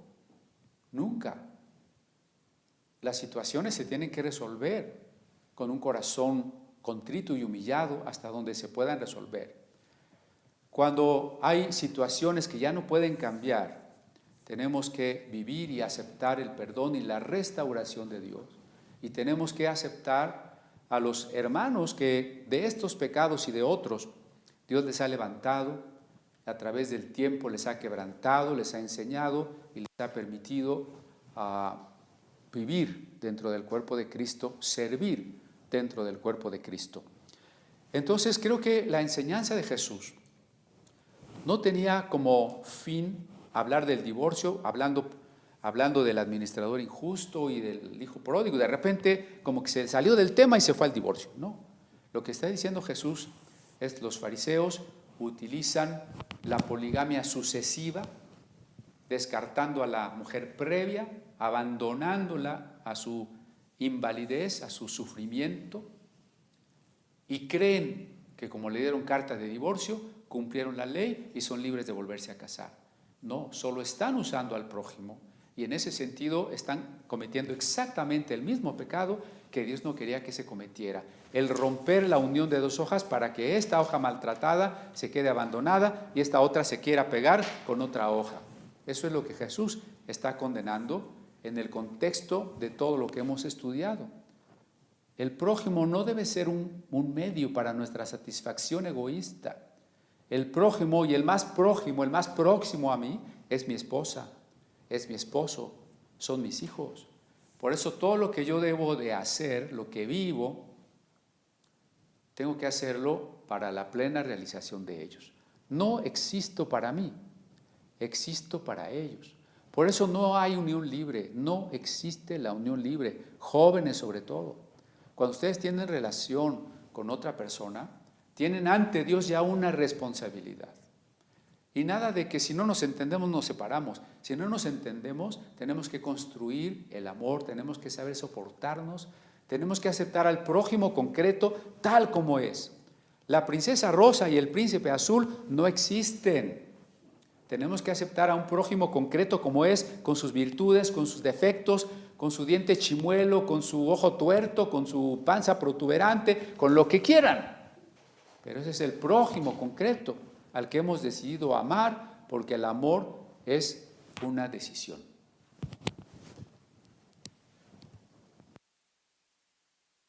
nunca. Las situaciones se tienen que resolver con un corazón contrito y humillado hasta donde se puedan resolver. Cuando hay situaciones que ya no pueden cambiar, tenemos que vivir y aceptar el perdón y la restauración de Dios. Y tenemos que aceptar a los hermanos que de estos pecados y de otros, Dios les ha levantado, a través del tiempo les ha quebrantado, les ha enseñado y les ha permitido vivir dentro del cuerpo de Cristo, servir dentro del cuerpo de Cristo. Entonces creo que la enseñanza de Jesús no tenía como fin hablar del divorcio, hablando del administrador injusto y del hijo pródigo. De repente como que se salió del tema y se fue al divorcio. No, lo que está diciendo Jesús es los fariseos utilizan la poligamia sucesiva, descartando a la mujer previa, abandonándola a su invalidez, a su sufrimiento, y creen que como le dieron carta de divorcio, cumplieron la ley y son libres de volverse a casar. No, solo están usando al prójimo y en ese sentido están cometiendo exactamente el mismo pecado que Dios no quería que se cometiera. El romper la unión de dos hojas para que esta hoja maltratada se quede abandonada y esta otra se quiera pegar con otra hoja. Eso es lo que Jesús está condenando en el contexto de todo lo que hemos estudiado. El prójimo no debe ser un medio para nuestra satisfacción egoísta. El prójimo y el más prójimo, el más próximo a mí, es mi esposa, es mi esposo, son mis hijos. Por eso todo lo que yo debo de hacer, lo que vivo, tengo que hacerlo para la plena realización de ellos. No existo para mí, existo para ellos. Por eso no hay unión libre, no existe la unión libre, jóvenes sobre todo. Cuando ustedes tienen relación con otra persona, tienen ante Dios ya una responsabilidad. Y nada de que si no nos entendemos nos separamos. Si no nos entendemos, tenemos que construir el amor, tenemos que saber soportarnos, tenemos que aceptar al prójimo concreto tal como es. La princesa rosa y el príncipe azul no existen. Tenemos que aceptar a un prójimo concreto como es, con sus virtudes, con sus defectos, con su diente chimuelo, con su ojo tuerto, con su panza protuberante, con lo que quieran. Pero ese es el prójimo concreto al que hemos decidido amar, porque el amor es una decisión.